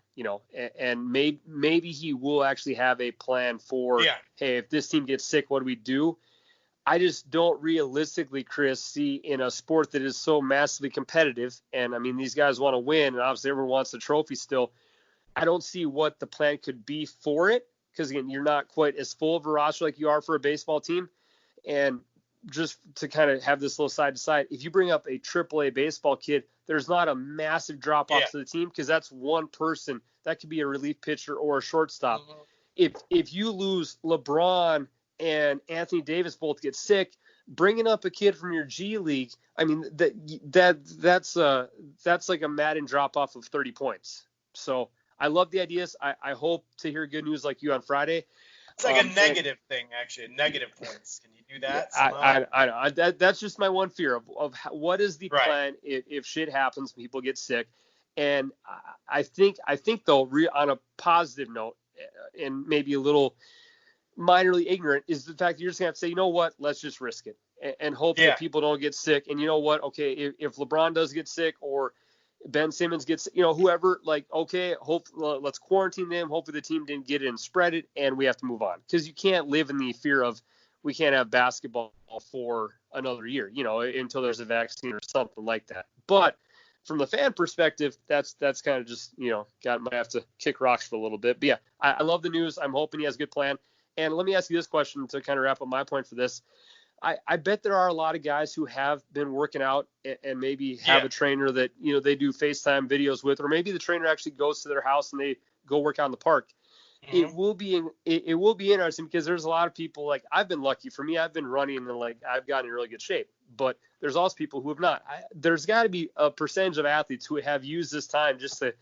and maybe he will actually have a plan for, hey, if this team gets sick, what do we do? I just don't realistically, Chris, see in a sport that is so massively competitive. And I mean, these guys want to win, and obviously everyone wants the trophy still. I don't see what the plan could be for it. Because again, you're not quite as full of a roster like you are for a baseball team. And just to kind of have this little side to side, if you bring up a AAA baseball kid, there's not a massive drop off to the team because that's one person. That could be a relief pitcher or a shortstop. Mm-hmm. If you lose LeBron and Anthony Davis both get sick, bringing up a kid from your G League, I mean that's like a Madden drop off of 30 points. So I love the ideas. I hope to hear good news like you on Friday. It's like a negative thing, actually. Negative points. Can you do that? I that's just my one fear of what is the plan if shit happens, people get sick. And I think though, on a positive note, and maybe a little minorly ignorant, is the fact that you're just gonna have to say, you know what, let's just risk it and hope that people don't get sick. And you know what, okay, if LeBron does get sick or Ben Simmons gets, whoever, like, okay, let's quarantine them. Hopefully the team didn't get it and spread it, and we have to move on. Because you can't live in the fear of we can't have basketball for another year, until there's a vaccine or something like that. But from the fan perspective, that's kind of just, might have to kick rocks for a little bit. But yeah, I love the news. I'm hoping he has a good plan. And let me ask you this question to kind of wrap up my point for this. I bet there are a lot of guys who have been working out and maybe have a trainer that, they do FaceTime videos with, or maybe the trainer actually goes to their house and they go work out in the park. Mm-hmm. It will be interesting because there's a lot of people, like, I've been lucky. For me, I've been running and like I've gotten in really good shape, but there's also people who have not. There's got to be a percentage of athletes who have used this time just to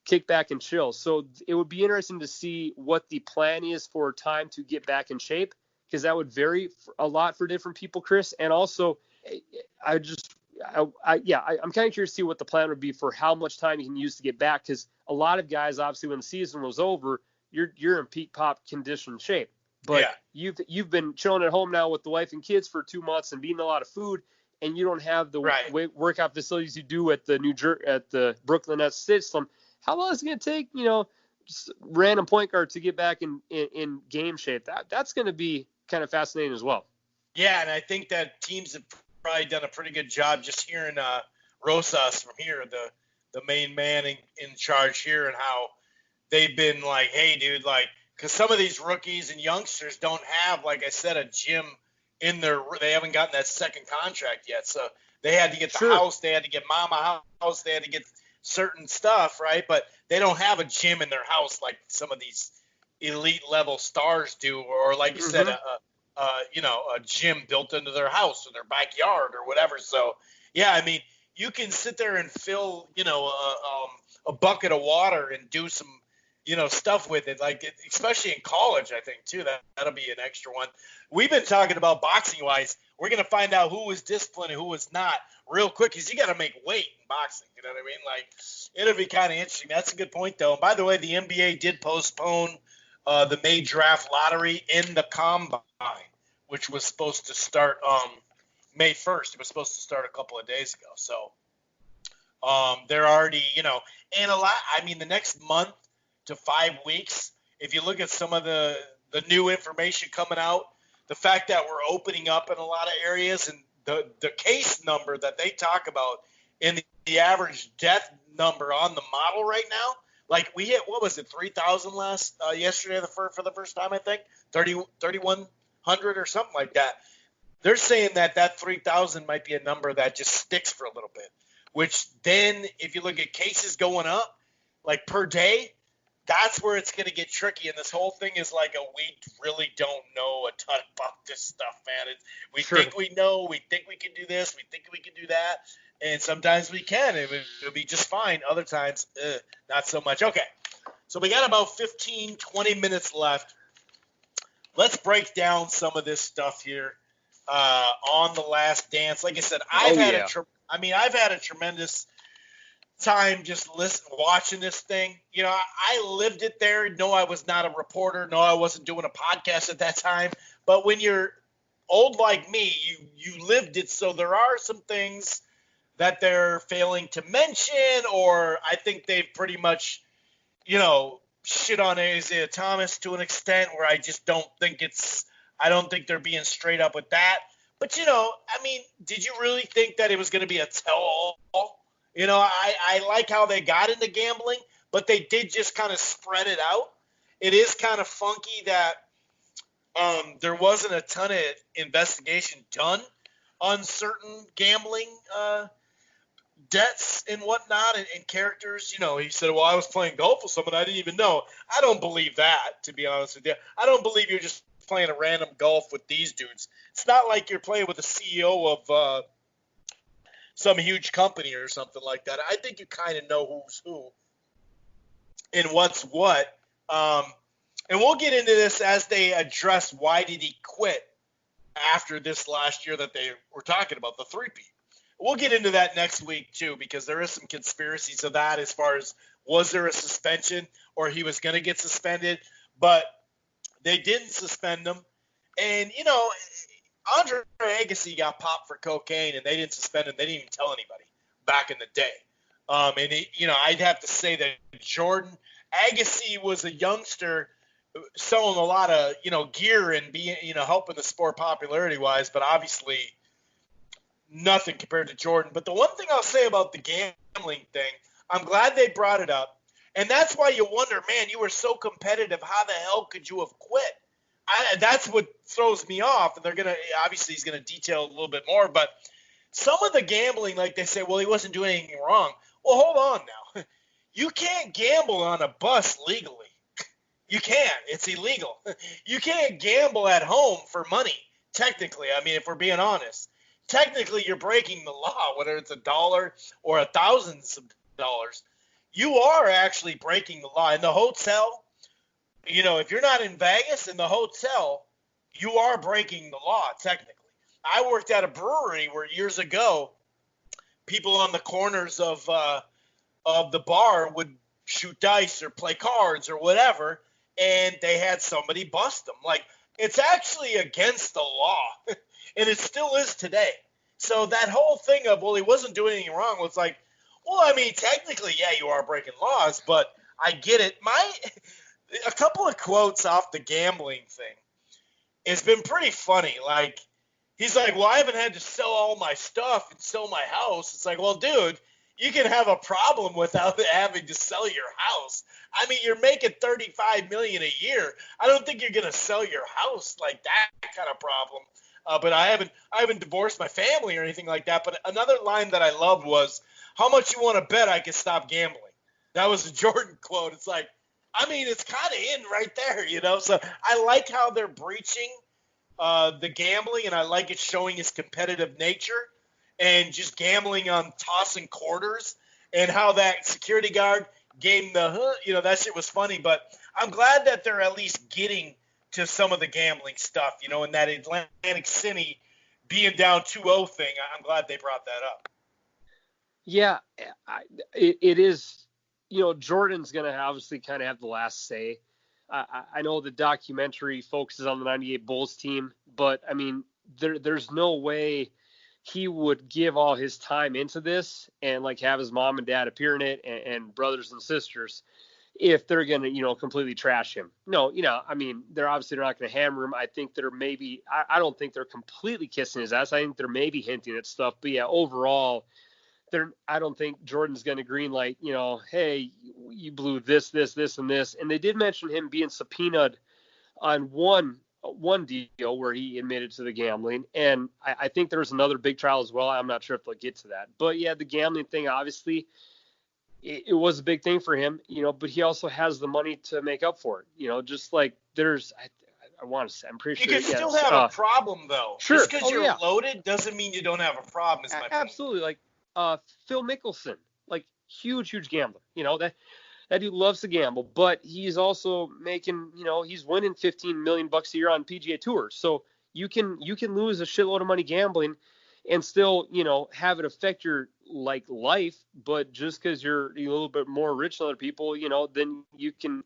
kick back and chill. So it would be interesting to see what the plan is for time to get back in shape, because that would vary a lot for different people, Chris. And also, I'm kind of curious to see what the plan would be for how much time you can use to get back, because a lot of guys, obviously, when the season was over, you're in peak pop condition shape. But you've been chilling at home now with the wife and kids for 2 months and eating a lot of food, and you don't have the workout facilities you do at the Brooklyn Nets system. How long is it going to take, just random point guard to get back in game shape? That's going to be kind of fascinating as well. Yeah, and I think that teams have probably done a pretty good job just hearing Rosas from here, the main man in charge here, and how they've been like, hey, dude, like, because some of these rookies and youngsters don't have, like I said, a gym in they haven't gotten that second contract yet, so they had to get the house, they had to get mama house, they had to get certain stuff, right? But they don't have a gym in their house like some of these elite level stars do, or like you said, a gym built into their house or their backyard or whatever. So yeah, I mean, you can sit there and fill, a bucket of water and do some, stuff with it, like especially in college, I think too. That'll be an extra one. We've been talking about boxing wise. We're gonna find out who was disciplined and who was not real quick, because you got to make weight in boxing. You know what I mean? Like, it'll be kind of interesting. That's a good point, though. And by the way, the NBA did postpone the May draft lottery in the combine, which was supposed to start May 1st. It was supposed to start a couple of days ago. So they're already, and a lot. I mean, the next month to 5 weeks, if you look at some of the new information coming out, the fact that we're opening up in a lot of areas, and the case number that they talk about in the average death number on the model right now, like we hit, what was it, 3,000 yesterday for the first time, I think, 3,100 or something like that. They're saying that 3,000 might be a number that just sticks for a little bit, which then if you look at cases going up, like per day, that's where it's going to get tricky. And this whole thing is like we really don't know a ton about this stuff, man. We think we know, we think we can do this, we think we can do that, and sometimes we can. It'll be just fine. Other times, not so much. Okay, so we got about 15, 20 minutes left. Let's break down some of this stuff here on The Last Dance. Like I said, I've had a tremendous time just watching this thing. I lived it there. No, I was not a reporter. No, I wasn't doing a podcast at that time. But when you're old like me, you lived it. So there are some things that they're failing to mention, or I think they've pretty much, shit on Isiah Thomas to an extent where I just don't think I don't think they're being straight up with that. But, did you really think that it was going to be a tell-all? I like how they got into gambling, but they did just kind of spread it out. It is kind of funky that there wasn't a ton of investigation done on certain gambling debts and whatnot and characters. He said, well, I was playing golf with someone I didn't even know. I don't believe that, to be honest with you. I don't believe you're just playing a random golf with these dudes. It's not like you're playing with the CEO of some huge company or something like that. I think you kind of know who's who and what's what. And we'll get into this as they address why did he quit after this last year that they were talking about, the three-peat. We'll get into that next week, too, because there is some conspiracies of that as far as was there a suspension or he was going to get suspended, but they didn't suspend him. And, Andre Agassi got popped for cocaine, and they didn't suspend him. They didn't even tell anybody back in the day. I'd have to say that Jordan Agassi was a youngster selling a lot of, gear and being, helping the sport popularity-wise, but obviously nothing compared to Jordan. But the one thing I'll say about the gambling thing, I'm glad they brought it up, and that's why you wonder, man, you were so competitive. How the hell could you have quit? That's what throws me off, and obviously he's going to detail a little bit more, but some of the gambling, like they say, well, he wasn't doing anything wrong. Well, hold on now. You can't gamble on a bus legally. You can't. It's illegal. You can't gamble at home for money, technically. I mean, if we're being honest. Technically, you're breaking the law, whether it's $1 or thousands of dollars. You are actually breaking the law. In the hotel, if you're not in Vegas, in the hotel, you are breaking the law, technically. I worked at a brewery where years ago, people on the corners of the bar would shoot dice or play cards or whatever, and they had somebody bust them. Like, it's actually against the law, and it still is today. So that whole thing of, well, he wasn't doing anything wrong, was like, well, I mean, technically, yeah, you are breaking laws, but I get it. A couple of quotes off the gambling thing. It's been pretty funny. Like, he's like, well, I haven't had to sell all my stuff and sell my house. It's like, well, dude, you can have a problem without having to sell your house. I mean, you're making $35 million a year. I don't think you're going to sell your house like that kind of problem. But I haven't divorced my family or anything like that. But another line that I loved was, how much you want to bet I can stop gambling? That was a Jordan quote. It's like, I mean, it's kind of in right there, So I like how they're breaching the gambling, and I like it showing his competitive nature and just gambling on tossing quarters, and how that security guard gave him that shit was funny. But I'm glad that they're at least getting to some of the gambling stuff, and that Atlantic City being down 2-0 thing. I'm glad they brought that up. Yeah, it is. Jordan's going to obviously kind of have the last say. I know the documentary focuses on the 98 Bulls team, but I mean, there's no way he would give all his time into this and like have his mom and dad appear in it and brothers and sisters if they're going to, completely trash him. No, I mean, they're obviously not going to hammer him. I think they're maybe, I don't think they're completely kissing his ass. I think they're maybe hinting at stuff. But yeah, overall, I don't think Jordan's going to green light, hey, you blew this, and this. And they did mention him being subpoenaed on one deal where he admitted to the gambling. And I think there's another big trial as well. I'm not sure if they'll get to that. But yeah, the gambling thing, obviously, it was a big thing for him, but he also has the money to make up for it. Just like there's, I want to say, I'm pretty sure. You can still have a problem, though. Sure. Just because you're loaded doesn't mean you don't have a problem, is my point. Absolutely. Like Phil Mickelson, like huge gambler. That dude loves to gamble, but he's also making, he's winning $15 million a year on PGA Tour. So you can lose a shitload of money gambling and still, have it affect your life. But just because you're a little bit more rich than other people, then you can,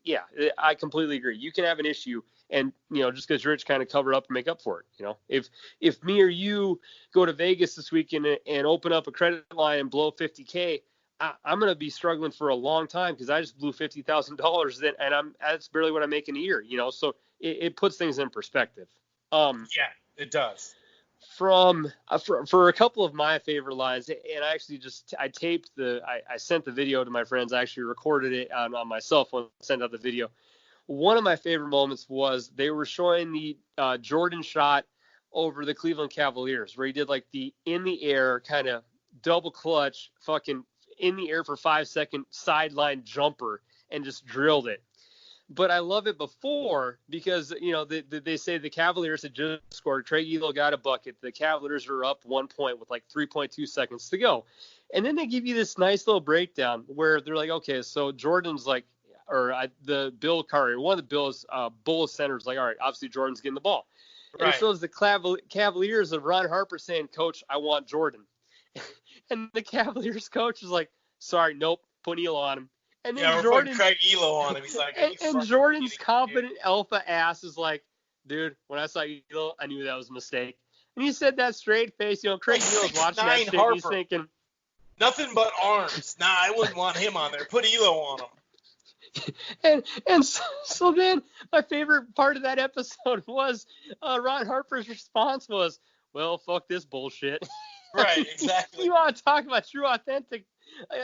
I completely agree. You can have an issue and, just because you're rich, kind of cover up and make up for it. If me or you go to Vegas this weekend and open up a credit line and blow $50K, I'm going to be struggling for a long time because I just blew $50,000 then, and that's barely what I make in a year, So it puts things in perspective. Yeah, it does. For a couple of my favorite lines, and I actually I taped I sent the video to my friends. I actually recorded it on my cell phone, sent out the video. One of my favorite moments was they were showing the Jordan shot over the Cleveland Cavaliers, where he did like the in the air kind of double clutch, fucking in the air for 5 second sideline jumper and just drilled it. But I love it before because, they say the Cavaliers had just scored. Craig Elo got a bucket. The Cavaliers are up 1 point with like 3.2 seconds to go. And then they give you this nice little breakdown where they're like, okay, so Jordan's like, the Bill Curry, one of the Bills Bulls centers, like, all right, obviously Jordan's getting the ball. And right. It shows the Cavaliers of Ron Harper saying, Coach, I want Jordan. And the Cavaliers coach is like, sorry, nope, put Elo on him. And then we're putting Craig Elo on him. He's like, and Jordan's confident alpha ass is like, dude, when I saw Elo, I knew that was a mistake. And he said that straight face. Craig Elo's watching that shit and he's thinking, nothing but arms. Nah, I wouldn't want him on there. Put Elo on him. And so then my favorite part of that episode was Ron Harper's response was, well, fuck this bullshit. Right, exactly. You want to talk about true, authentic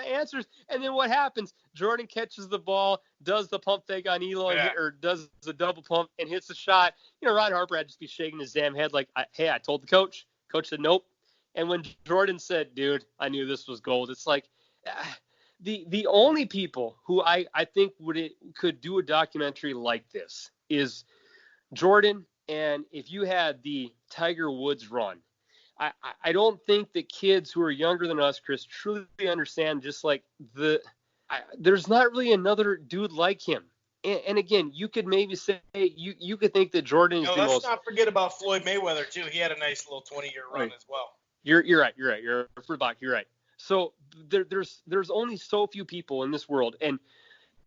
answers. And then what happens? Jordan catches the ball, does the pump fake on Elo, or does the double pump and hits the shot. Ron Harper had to just be shaking his damn head like, hey, I told the coach. Coach said nope. And when Jordan said, dude, I knew this was gold, it's like the only people who I think could do a documentary like this is Jordan. And if you had the Tiger Woods run, I don't think that kids who are younger than us, Chris, truly understand just like there's not really another dude like him. And again, you could maybe say you could think that Jordan is the most. Let's not forget about Floyd Mayweather too. He had a nice little 20-year run as well. You're right. You're right. So there's only so few people in this world, and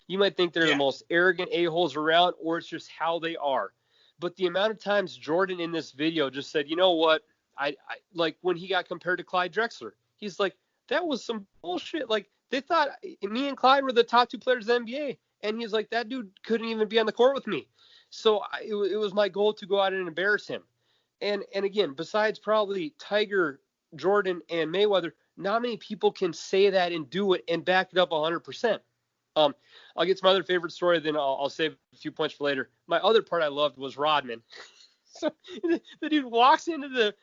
you might think they're the most arrogant a-holes around, or it's just how they are. But the amount of times Jordan in this video just said, you know what? I like when he got compared to Clyde Drexler. He's like, that was some bullshit. Like they thought me and Clyde were the top two players in the NBA. And he's like, that dude couldn't even be on the court with me. So it was my goal to go out and embarrass him. And again, besides probably Tiger, Jordan, and Mayweather, not many people can say that and do it and back it up 100%. I'll get to my other favorite story, then I'll save a few points for later. My other part I loved was Rodman. So the dude walks into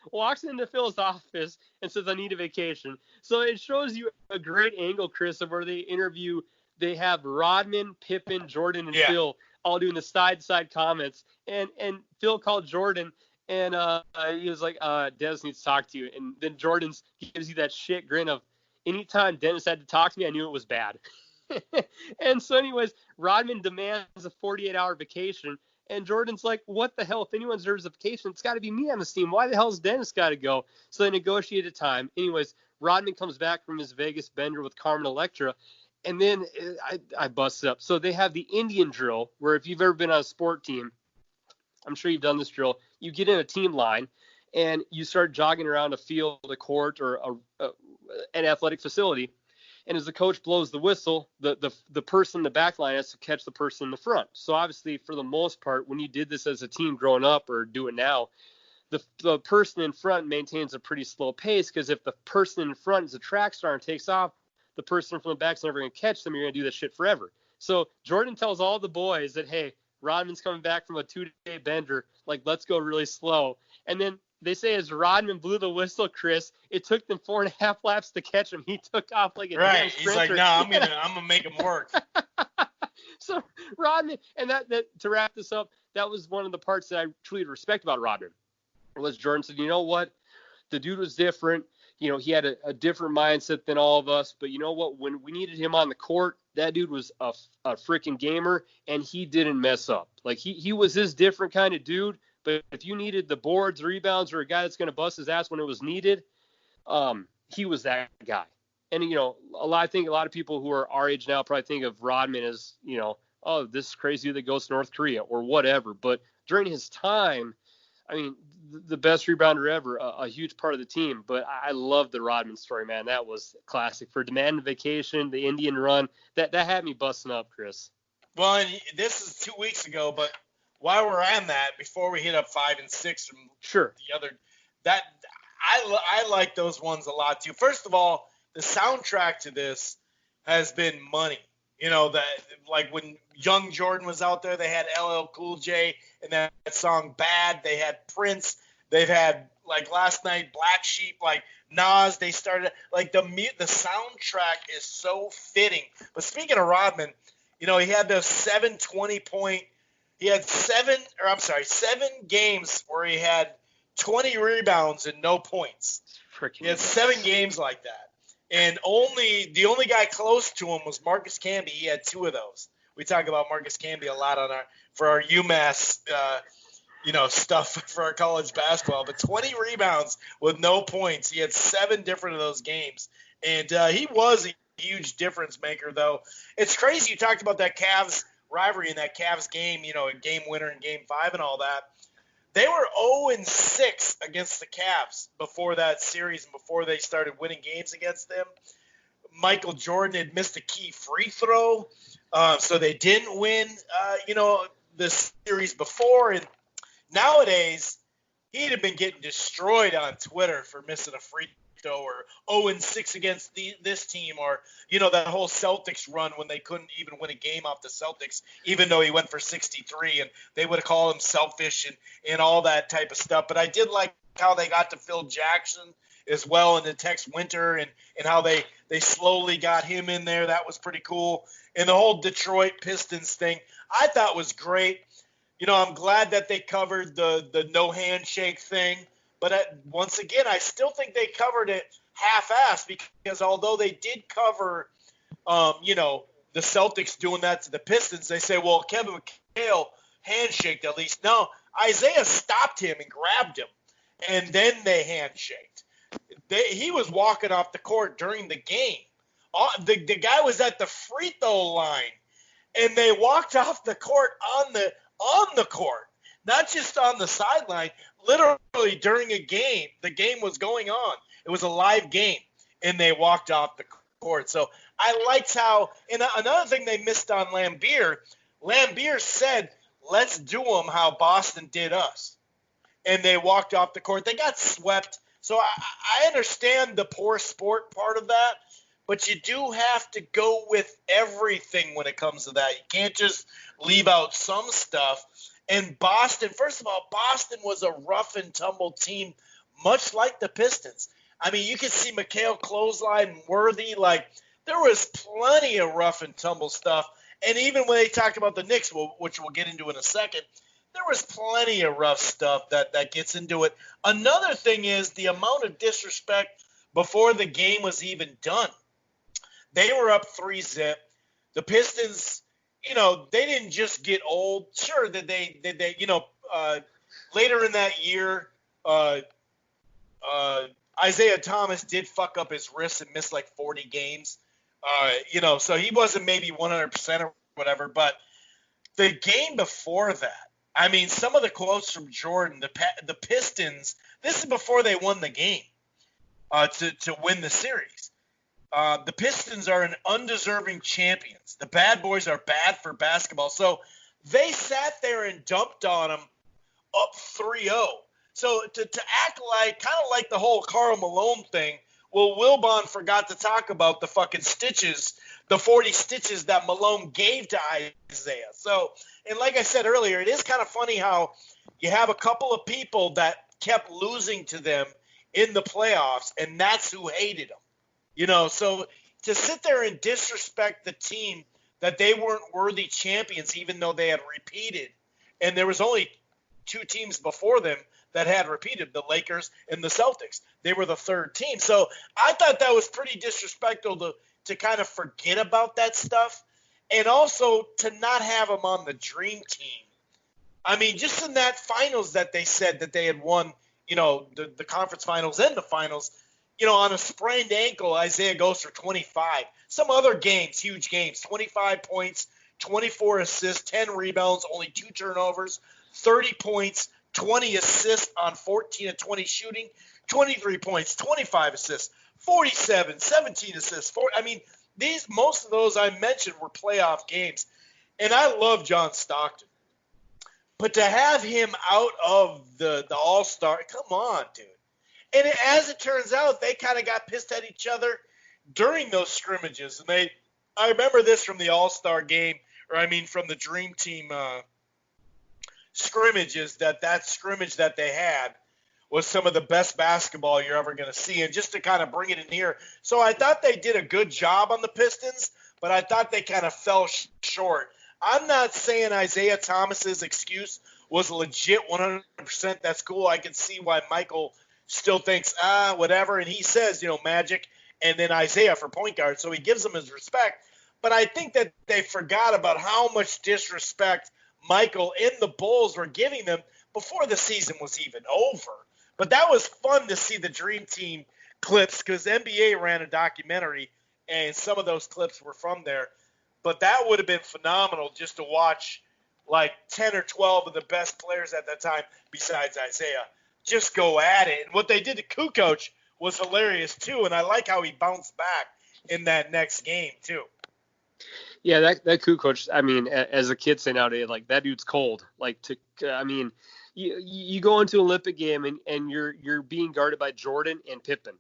Phil's office and says, I need a vacation. So it shows you a great angle, Chris, of where they have Rodman, Pippen, Jordan, and Phil all doing the side comments. And Phil called Jordan and he was like, Dennis needs to talk to you. And then Jordan gives you that shit grin of, anytime Dennis had to talk to me, I knew it was bad. And so anyways, Rodman demands a 48-hour vacation. And Jordan's like, what the hell? If anyone deserves a vacation, it's got to be me on this team. Why the hell has Dennis got to go? So they negotiate a time. Anyways, Rodman comes back from his Vegas bender with Carmen Electra. And then I busted up. So they have the Indian drill, where if you've ever been on a sport team, I'm sure you've done this drill. You get in a team line, and you start jogging around a field, a court, or an athletic facility. And as the coach blows the whistle, the person in the back line has to catch the person in the front. So obviously, for the most part, when you did this as a team growing up or do it now, the person in front maintains a pretty slow pace, because if the person in front is a track star and takes off, the person from the back's never going to catch them. You're going to do that shit forever. So Jordan tells all the boys that, hey, Rodman's coming back from a 2-day bender. Like, let's go really slow. And then they say as Rodman blew the whistle, Chris, it took them 4.5 laps to catch him. He took off like a damn sprinter. He's like, no, I'm gonna make him work. So Rodman, and that to wrap this up, that was one of the parts that I truly respect about Rodman. Was Jordan said, you know what? The dude was different. You know, he had a different mindset than all of us. But you know what? When we needed him on the court, that dude was a freaking gamer, and he didn't mess up. Like, he was his different kind of dude. But if you needed the boards, rebounds, or a guy that's going to bust his ass when it was needed, he was that guy. And, you know, I think a lot of people who are our age now probably think of Rodman as, you know, oh, this is crazy that goes to North Korea or whatever. But during his time, I mean, the best rebounder ever, a huge part of the team. But I love the Rodman story, man. That was classic. For Demand and Vacation, the Indian run, that had me busting up, Chris. Well, and this is 2 weeks ago, but while we're on that, before we hit up 5 and 6 from the other, that I like those ones a lot too. First of all, the soundtrack to this has been money. You know, that, like when young Jordan was out there, they had LL Cool J and that song Bad. They had Prince. They've had, like last night, Black Sheep, like Nas. They started, like the soundtrack is so fitting. But speaking of Rodman, you know, he had those 7 games where he had 20 rebounds and no points. He had 7 games like that. And the only guy close to him was Marcus Camby. He had 2 of those. We talk about Marcus Camby a lot for our UMass stuff for our college basketball. But 20 rebounds with no points. He had 7 different of those games. And he was a huge difference maker, though. It's crazy you talked about that Cavs rivalry in that Cavs game, you know, a game winner in Game 5 and all that. They were 0-6 against the Cavs before that series and before they started winning games against them. Michael Jordan had missed a key free throw, so they didn't win, the series before. And nowadays, he'd have been getting destroyed on Twitter for missing a free throw, or 0-6 against this team, or, you know, that whole Celtics run when they couldn't even win a game off the Celtics, even though he went for 63, and they would have called him selfish and all that type of stuff. But I did like how they got to Phil Jackson as well in the Tex Winter, and how they slowly got him in there. That was pretty cool. And the whole Detroit Pistons thing I thought was great. You know, I'm glad that they covered the no handshake thing. But once again, I still think they covered it half-assed, because although they did cover, the Celtics doing that to the Pistons, they say, well, Kevin McHale handshaked at least. No, Isiah stopped him and grabbed him, and then they handshaked. He was walking off the court during the game. The guy was at the free throw line, and they walked off the court on the court, not just on the sideline. Literally during a game, the game was going on. It was a live game, and they walked off the court. So I liked how – and another thing they missed on Lambeer said, let's do them how Boston did us. And they walked off the court. They got swept. So I understand the poor sport part of that, but you do have to go with everything when it comes to that. You can't just leave out some stuff. And Boston, first of all, Boston was a rough and tumble team, much like the Pistons. I mean, you could see McHale, clothesline, and Worthy. Like, there was plenty of rough and tumble stuff. And even when they talked about the Knicks, which we'll get into in a second, there was plenty of rough stuff that gets into it. Another thing is the amount of disrespect before the game was even done. They were up 3-0. The Pistons, you know, they didn't just get old. Sure, that they later in that year, Isiah Thomas did fuck up his wrist and miss like 40 games. So he wasn't maybe 100% or whatever. But the game before that, I mean, some of the quotes from Jordan, the Pistons, this is before they won the game to win the series. The Pistons are an undeserving champions. The bad boys are bad for basketball. So they sat there and dumped on them up 3-0. So to act like, kind of like the whole Karl Malone thing, well, Wilbon forgot to talk about the fucking stitches, the 40 stitches that Malone gave to Isiah. So, and like I said earlier, it is kind of funny how you have a couple of people that kept losing to them in the playoffs, and that's who hated them. You know, so to sit there and disrespect the team that they weren't worthy champions, even though they had repeated, and there was only two teams before them that had repeated, the Lakers and the Celtics. They were the third team. So I thought that was pretty disrespectful to kind of forget about that stuff, and also to not have them on the dream team. I mean, just in that finals that they said that they had won, you know, the conference finals and the finals, you know, on a sprained ankle, Isiah goes for 25. Some other games, huge games, 25 points, 24 assists, 10 rebounds, only 2 turnovers, 30 points, 20 assists on 14 of 20 shooting, 23 points, 25 assists, 47, 17 assists. I mean, most of those I mentioned were playoff games. And I love John Stockton. But to have him out of the All-Star, come on, dude. And as it turns out, they kind of got pissed at each other during those scrimmages. And I remember this from the All-Star game, from the Dream Team scrimmages, that scrimmage that they had was some of the best basketball you're ever going to see. And just to kind of bring it in here. So I thought they did a good job on the Pistons, but I thought they kind of fell short. I'm not saying Isiah Thomas's excuse was legit 100%. That's cool. I can see why Michael still thinks, whatever. And he says, you know, Magic and then Isiah for point guard. So he gives him his respect. But I think that they forgot about how much disrespect Michael and the Bulls were giving them before the season was even over. But that was fun to see the Dream Team clips because NBA ran a documentary and some of those clips were from there. But that would have been phenomenal just to watch like 10 or 12 of the best players at that time besides Isiah just go at it. And what they did to Kukoc was hilarious too, and I like how he bounced back in that next game too. Yeah, that Kukoc, I mean, as the kids say nowadays, like that dude's cold. Like you go into an Olympic game and you're being guarded by Jordan and Pippen.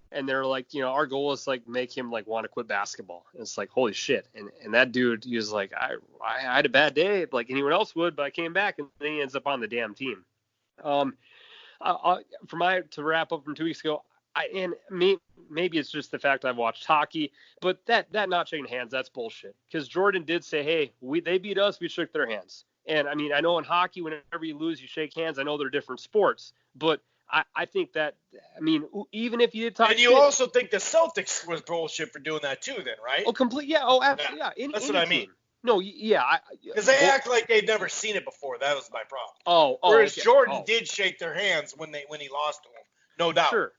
And they're like, you know, our goal is like make him like want to quit basketball. And it's like, holy shit. And that dude, he was like, I had a bad day like anyone else would, but I came back and then he ends up on the damn team. To wrap up from 2 weeks ago, maybe it's just the fact I've watched hockey, but that not shaking hands, that's bullshit. Because Jordan did say, hey, they beat us, we shook their hands. And I mean, I know in hockey, whenever you lose, you shake hands. I know they're different sports, but I think that, I mean, even if you did talk, and you also think the Celtics was bullshit for doing that too, then, right? Oh, complete, yeah. Oh, absolutely, yeah. That's what I mean. No, yeah. Because they act like they've never seen it before. That was my problem. Whereas okay. Jordan did shake their hands when he lost to them, no doubt. Sure.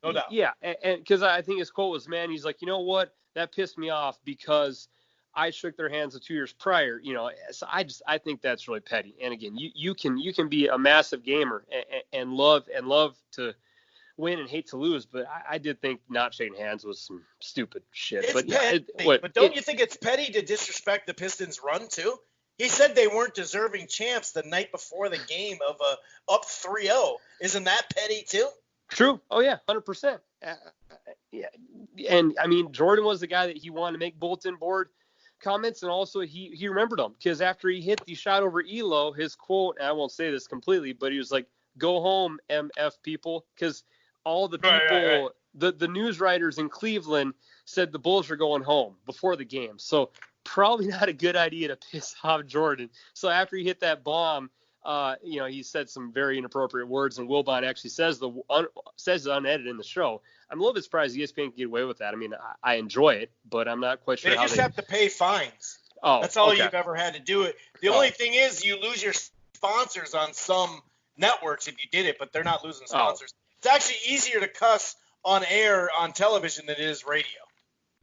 No doubt. Yeah, and because I think his quote was, man, he's like, you know what, that pissed me off because I shook their hands 2 years prior, you know. So I think that's really petty. And again, you can be a massive gamer and love to win and hate to lose, but I did think not shaking hands was some stupid shit. It's but petty. But don't you think it's petty to disrespect the Pistons' run too? He said they weren't deserving champs the night before the game of up 3-0. Isn't that petty too? True. Oh yeah, 100%. Yeah, and I mean, Jordan was the guy that he wanted to make bulletin board comments, and also he remembered them because after he hit the shot over Elo, his quote, and I won't say this completely, but he was like, "Go home, MF people," because all the people, right. The news writers in Cleveland said the Bulls were going home before the game, so probably not a good idea to piss off Jordan. So after he hit that bomb, you know, he said some very inappropriate words, and Wilbon actually says it unedited in the show. I'm a little bit surprised ESPN can get away with that. I mean, I enjoy it, but I'm not quite sure how they just have to pay fines. Oh, that's all you've ever had to do it. The only thing is you lose your sponsors on some networks if you did it, but they're not losing sponsors. It's actually easier to cuss on air on television than it is radio.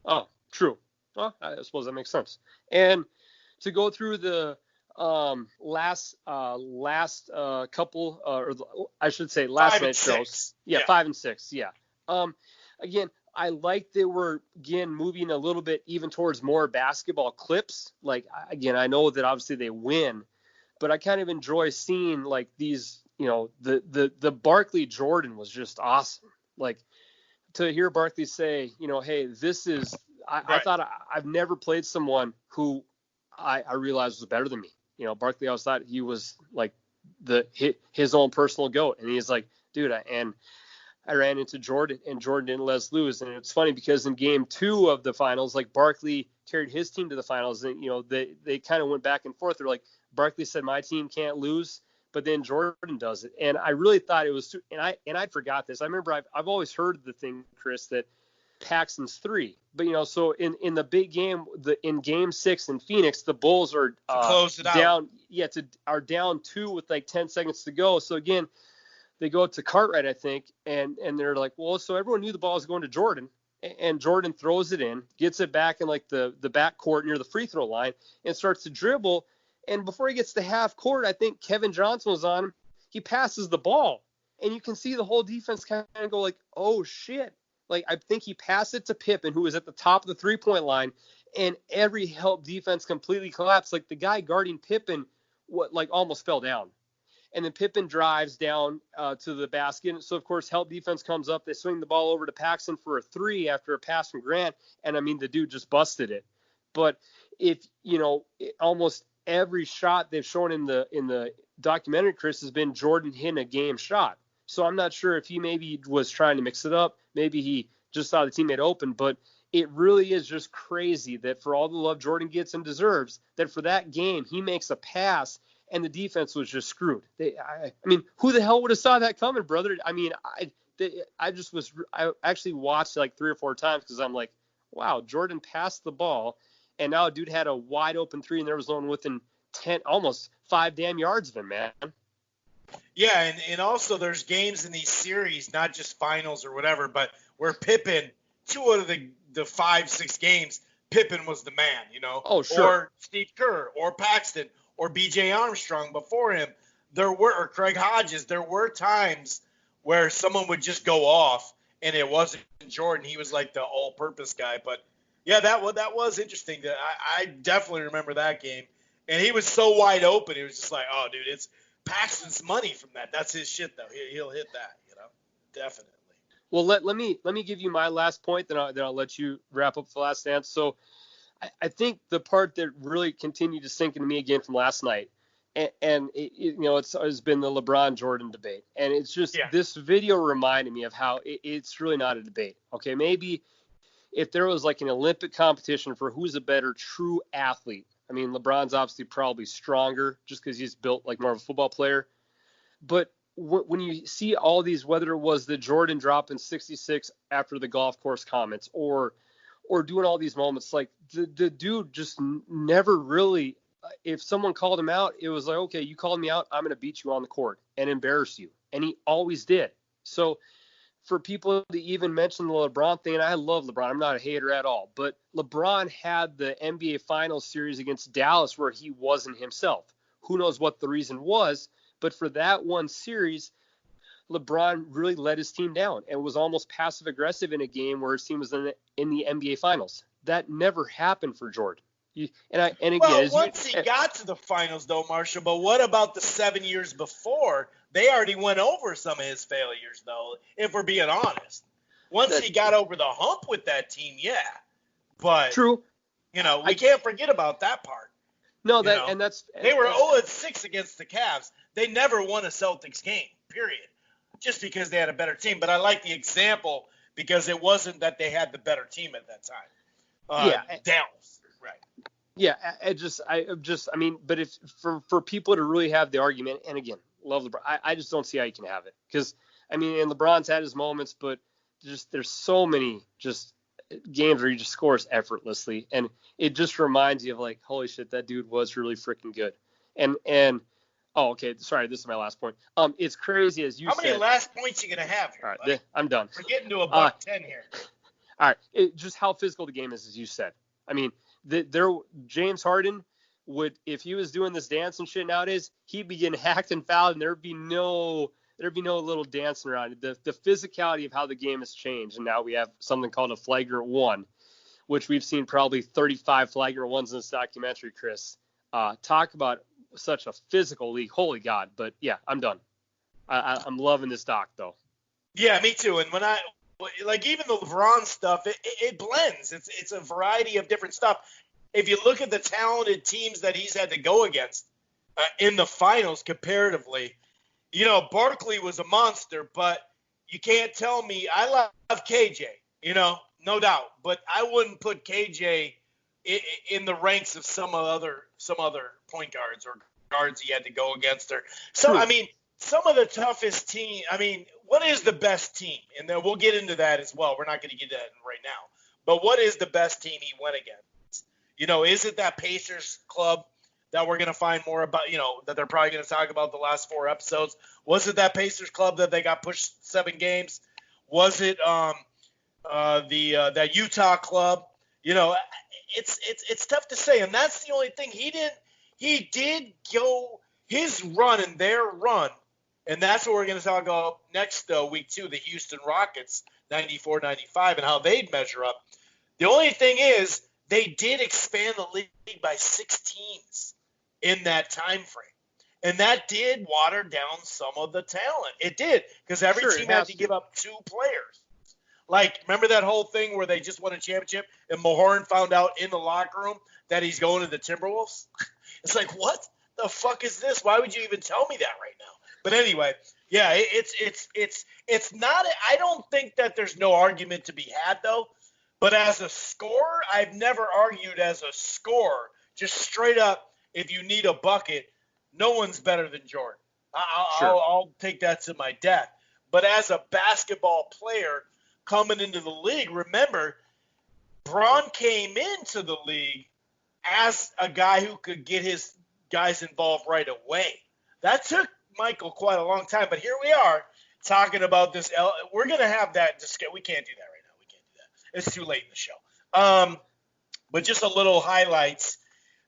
Oh, true. Well, I suppose that makes sense. And to go through the Last couple, or I should say last 5 and night shows. 6. Yeah, 5 and 6. Yeah. Again, I like they were moving a little bit even towards more basketball clips. Like, again, I know that obviously they win, but I kind of enjoy seeing like these, the Barkley Jordan was just awesome. Like, to hear Barkley say, hey, this is, I thought I've never played someone who I realized was better than me. Barkley always thought he was like his own personal GOAT. And he's like, dude, I ran into Jordan, and Jordan didn't let us lose. And it's funny because in game 2 of the finals, like Barkley carried his team to the finals, and they kind of went back and forth. They're like, Barkley said my team can't lose, but then Jordan does it. And I really thought it was, and I forgot this. I remember I've always heard the thing, Chris, that Paxton's 3, but so in the big game, in game 6 in Phoenix, the Bulls are close it out. down, are down 2 with like 10 seconds to go. So again, they go to Cartwright, I think, and they're like, well, so everyone knew the ball was going to Jordan, and Jordan throws it in, gets it back in like the back court near the free throw line, and starts to dribble. And before he gets to half court, I think Kevin Johnson was on him. He passes the ball, and you can see the whole defense kind of go like, oh shit. Like, I think he passed it to Pippen, who was at the top of the 3-point line, and every help defense completely collapsed. Like, the guy guarding Pippen almost fell down. And then Pippen drives down to the basket. So, of course, help defense comes up. They swing the ball over to Paxton for a 3 after a pass from Grant. And, I mean, the dude just busted it. But if, almost every shot they've shown in the documentary, Chris, has been Jordan hitting a game shot. So I'm not sure if he maybe was trying to mix it up. Maybe he just saw the teammate open. But it really is just crazy that for all the love Jordan gets and deserves, that for that game he makes a pass and the defense was just screwed. I mean, who the hell would have saw that coming, brother? I mean, I actually watched it like 3 or 4 times because I'm like, wow, Jordan passed the ball, and now a dude had a wide open 3, and there was no one within 10, almost 5 damn yards of him, man. Yeah, and also there's games in these series, not just finals or whatever, but where Pippen, 2 out of the 5-6 games, Pippen was the man, Oh, sure. Or Steve Kerr, or Paxton, or B.J. Armstrong before him. Or Craig Hodges. There were times where someone would just go off, and it wasn't Jordan. He was like the all-purpose guy. But yeah, that was interesting. I definitely remember that game, and he was so wide open. It was just like, oh, dude, it's Paxton's money from that. That's his shit, though. He'll hit that, definitely. Well, let me give you my last point, then I'll let you wrap up the last dance. So I think the part that really continued to sink into me again from last night, and it's been the LeBron Jordan debate, and it's just This video reminded me of how it's really not a debate. Okay, maybe if there was like an Olympic competition for who's a better true athlete, I mean, LeBron's obviously probably stronger just because he's built like more of a football player, but when you see all these, whether it was the Jordan drop in 66 after the golf course comments, or doing all these moments, like the dude just never really, if someone called him out, it was like, okay, you called me out, I'm going to beat you on the court and embarrass you. And he always did. So for people to even mention the LeBron thing, and I love LeBron, I'm not a hater at all, but LeBron had the NBA Finals series against Dallas where he wasn't himself. Who knows what the reason was, but for that one series, LeBron really let his team down and was almost passive aggressive in a game where his team was in the NBA Finals. That never happened for Jordan. Once he got to the finals, though, Marshall. But what about the 7 years before? They already went over some of his failures, though. If we're being honest, once he got over the hump with that team, yeah. But true. We can't forget about that part. No, they were 0-6 against the Cavs. They never won a Celtics game, period. Just because they had a better team. But I like the example because it wasn't that they had the better team at that time. Dallas, right. Yeah, I mean, but if for people to really have the argument, and again, love LeBron, I just don't see how you can have it. Because, I mean, and LeBron's had his moments, but there's so many just games where he just scores effortlessly. And it just reminds you of like, holy shit, that dude was really freaking good. And oh, okay. Sorry, this is my last point. It's crazy as you said. How many last points you gonna have here? All right, I'm done. We're getting to $110 here. All right, just how physical the game is, as you said. I mean, James Harden if he was doing this dance and shit nowadays, he'd be getting hacked and fouled, and there'd be no little dancing around it. The physicality of how the game has changed, and now we have something called a flagrant one, which we've seen probably 35 flagrant ones in this documentary, Chris. Talk about such a physical league. Holy God. But yeah, I'm done. I'm loving this doc though. Yeah, me too. And when even the LeBron stuff, it blends. It's a variety of different stuff. If you look at the talented teams that he's had to go against in the finals comparatively, Barkley was a monster, but you can't tell me. I love KJ, no doubt, but I wouldn't put KJ in the ranks of some other point guards or guards he had to go against. Some of the toughest team. What is the best team? And then we'll get into that as well. We're not going to get to that right now. But what is the best team he went against? Is it that Pacers club that we're going to find more about, that they're probably going to talk about the last 4 episodes? Was it that Pacers club that they got pushed 7 games? Was it that Utah club? It's tough to say. And that's the only thing. He did go his run and their run. And that's what we're going to talk about next week, too, the Houston Rockets, 94-95, and how they'd measure up. The only thing is they did expand the league by 6 teams in that time frame. And that did water down some of the talent. It did, because every team had to give up 2 players. Like, remember that whole thing where they just won a championship and Mahorn found out in the locker room that he's going to the Timberwolves? It's like, what the fuck is this? Why would you even tell me that right now? But anyway, yeah, it's not – I don't think that there's no argument to be had, though. But as a scorer, I've never argued as a scorer. Just straight up, if you need a bucket, no one's better than Jordan. I'll take that to my death. But as a basketball player coming into the league, remember, Bron came into the league as a guy who could get his guys involved right away. That took Michael quite a long time, but here we are talking about this. We're going to have that discussion. We can't do that right now. We can't do that. It's too late in the show. But just a little highlights.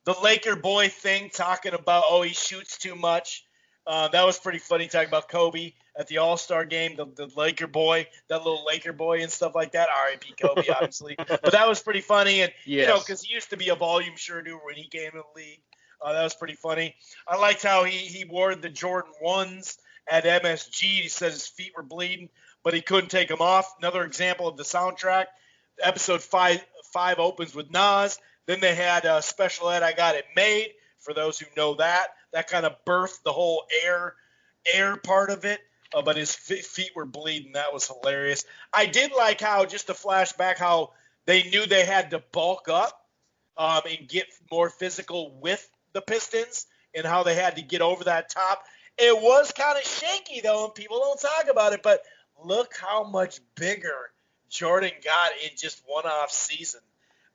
The Laker boy thing, talking about, he shoots too much. That was pretty funny, talking about Kobe at the All-Star game, the Laker boy, that little Laker boy and stuff like that. R.I.P. Kobe, obviously. But that was pretty funny. And, because he used to be a volume shooter when he came in the league. That was pretty funny. I liked how he wore the Jordan 1s at MSG. He said his feet were bleeding, but he couldn't take them off. Another example of the soundtrack. Episode 5 opens with Nas. Then they had Special Ed, I Got It Made, for those who know that. That kind of birthed the whole air part of it. But his feet were bleeding. That was hilarious. I did like how, just to flash back, how they knew they had to bulk up and get more physical with the Pistons, and how they had to get over that top. It was kind of shaky, though, and people don't talk about it, but look how much bigger Jordan got in just one off season.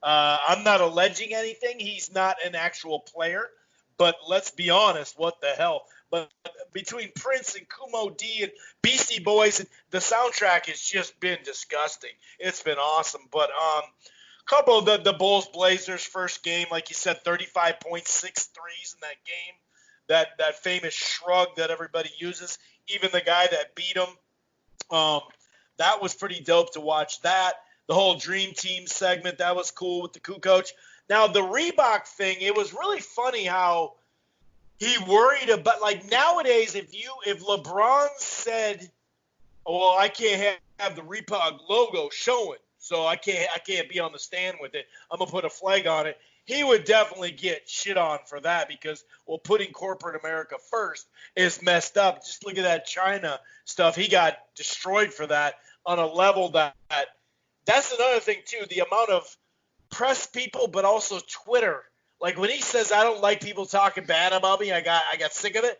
I'm not alleging anything. He's not an actual player, but let's be honest, what the hell? But between Prince and Kumo D and Beastie Boys, the soundtrack has just been disgusting. It's been awesome. But couple of the Bulls Blazers first game, like you said, 35 points, 6 threes in that game. That famous shrug that everybody uses, even the guy that beat him. That was pretty dope to watch that. The whole Dream Team segment, that was cool with the coach. Now, the Reebok thing, it was really funny how he worried about, like, nowadays, if LeBron said, well, I can't have the Reebok logo showing, so I can't be on the stand with it, I'm going to put a flag on it, he would definitely get shit on for that because, well, putting corporate America first is messed up. Just look at that China stuff. He got destroyed for that on a level that's another thing, too, the amount of press people, but also Twitter. Like, when he says, I don't like people talking bad about me, I got sick of it,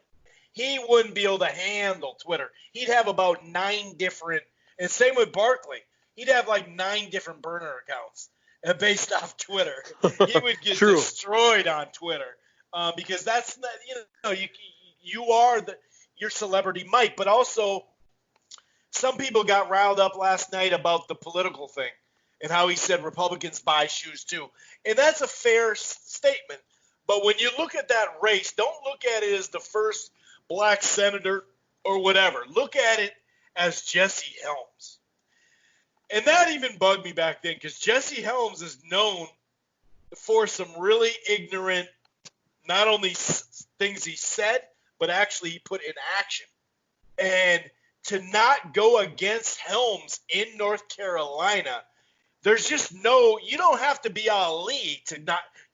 he wouldn't be able to handle Twitter. He'd have about 9 different, and same with Barkley. He'd have like 9 different burner accounts based off Twitter. He would get destroyed on Twitter because that's not, you are your celebrity might, but also some people got riled up last night about the political thing and how he said Republicans buy shoes too. And that's a fair statement. But when you look at that race, don't look at it as the first black senator or whatever. Look at it as Jesse Helms. And that even bugged me back then because Jesse Helms is known for some really ignorant, not only things he said, but actually he put in action. And to not go against Helms in North Carolina, there's just you don't have to be Ali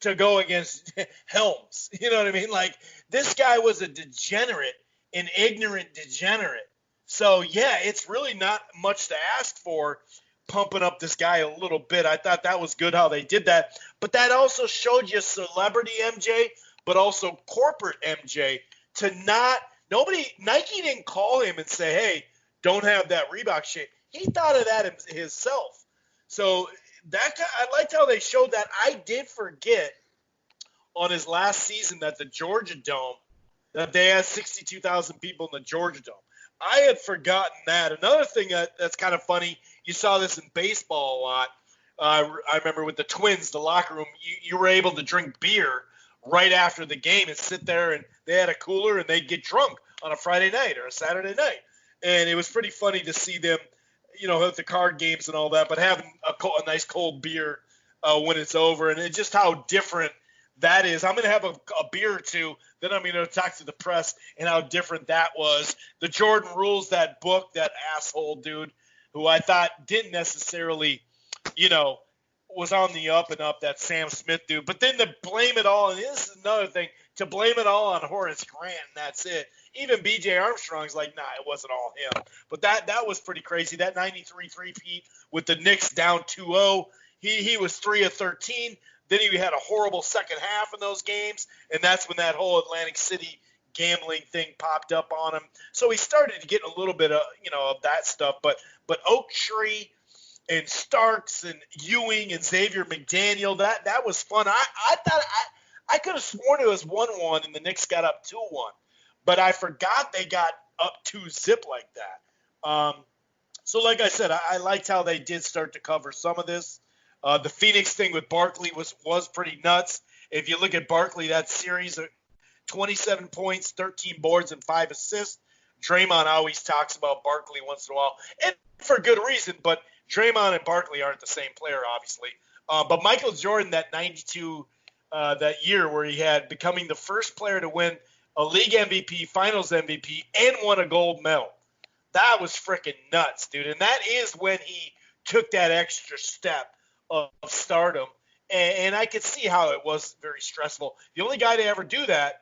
to go against Helms. You know what I mean? Like, this guy was a degenerate, an ignorant degenerate. So, yeah, it's really not much to ask for, pumping up this guy a little bit. I thought that was good how they did that. But that also showed you celebrity MJ, but also corporate MJ Nike didn't call him and say, hey, don't have that Reebok shit. He thought of that himself. So I liked how they showed that. I did forget on his last season that the Georgia Dome, that they had 62,000 people in the Georgia Dome. I had forgotten that. Another thing that's kind of funny, you saw this in baseball a lot. I remember with the Twins, the locker room, you were able to drink beer right after the game and sit there, and they had a cooler, and they'd get drunk on a Friday night or a Saturday night. And it was pretty funny to see them, at the card games and all that, but having a nice cold beer when it's over. And just how different that is. I'm going to have a beer or two, then I'm going to talk to the press and how different that was. The Jordan Rules, that book, that asshole dude who I thought didn't necessarily, was on the up and up, that Sam Smith dude. But then to blame it all, and this is another thing, to blame it all on Horace Grant, and that's it. Even B.J. Armstrong's like, nah, it wasn't all him. But that was pretty crazy. That 93 three-peat with the Knicks down 2-0, he was 3 of 13. Then he had a horrible second half in those games, and that's when that whole Atlantic City gambling thing popped up on him. So he started to get a little bit of, of that stuff. But Oak Tree and Starks and Ewing and Xavier McDaniel, that was fun. I thought I could have sworn it was 1-1 and the Knicks got up 2-1, but I forgot they got up 2-zip like that. So like I said, I liked how they did start to cover some of this. The Phoenix thing with Barkley was pretty nuts. If you look at Barkley, that series, 27 points, 13 boards, and 5 assists. Draymond always talks about Barkley once in a while, and for good reason, but Draymond and Barkley aren't the same player, obviously. But Michael Jordan, that 92, that year where he had becoming the first player to win a league MVP, finals MVP, and won a gold medal. That was freaking nuts, dude. And that is when he took that extra step of stardom. And I could see how it was very stressful. The only guy to ever do that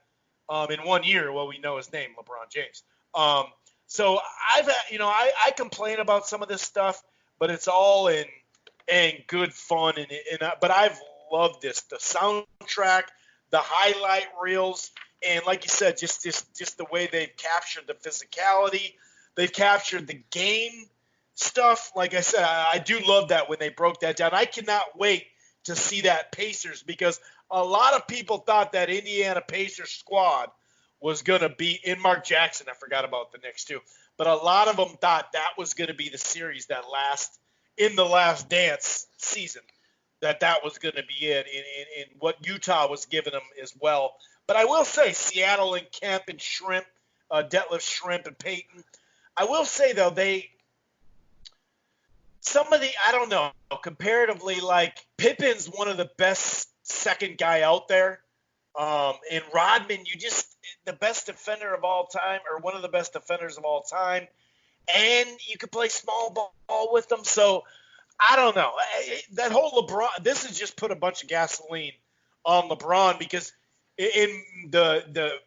in 1 year, well, we know his name, LeBron James. So I complain about some of this stuff, but it's all in good fun. But I've loved this, the soundtrack, the highlight reels, and like you said, just the way they've captured the physicality, they've captured the game stuff. Like I said, I do love that when they broke that down. I cannot wait to see that Pacers, because a lot of people thought that Indiana Pacers squad was going to be in Mark Jackson. I forgot about the Knicks too, but a lot of them thought that was going to be the series that in the last dance season, that was going to be it in what Utah was giving them as well. But I will say Seattle and Kemp and Shrimp, Detlef Shrimp and Payton. I will say though, I don't know, comparatively, like Pippen's one of the best second guy out there. And Rodman, the best defender of all time, or one of the best defenders of all time. And you could play small ball with them. So I don't know. That whole LeBron, this has just put a bunch of gasoline on LeBron, because in the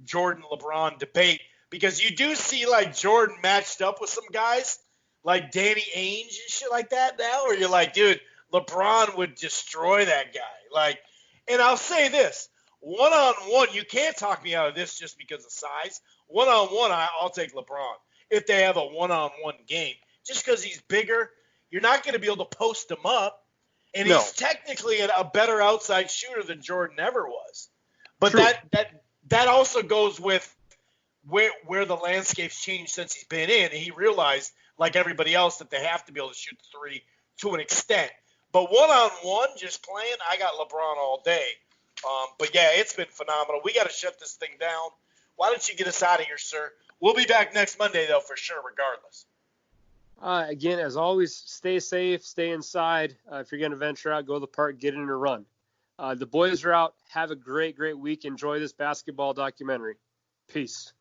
Jordan LeBron debate, because you do see like Jordan matched up with some guys like Danny Ainge and shit like that now, where you're like, dude, LeBron would destroy that guy. Like, and I'll say this, one-on-one, you can't talk me out of this just because of size. One-on-one, I'll take LeBron if they have a one-on-one game. Just because he's bigger, you're not going to be able to post him up. And he's technically a better outside shooter than Jordan ever was. But True. that also goes with where the landscape's changed since he's been in. And he realized, like everybody else, that they have to be able to shoot the three to an extent. But one-on-one, just playing, I got LeBron all day. But yeah, it's been phenomenal. We got to shut this thing down. Why don't you get us out of here, sir? We'll be back next Monday, though, for sure, regardless. Again, as always, stay safe, stay inside. If you're going to venture out, go to the park, get in a run. The boys are out. Have a great, great week. Enjoy this basketball documentary. Peace.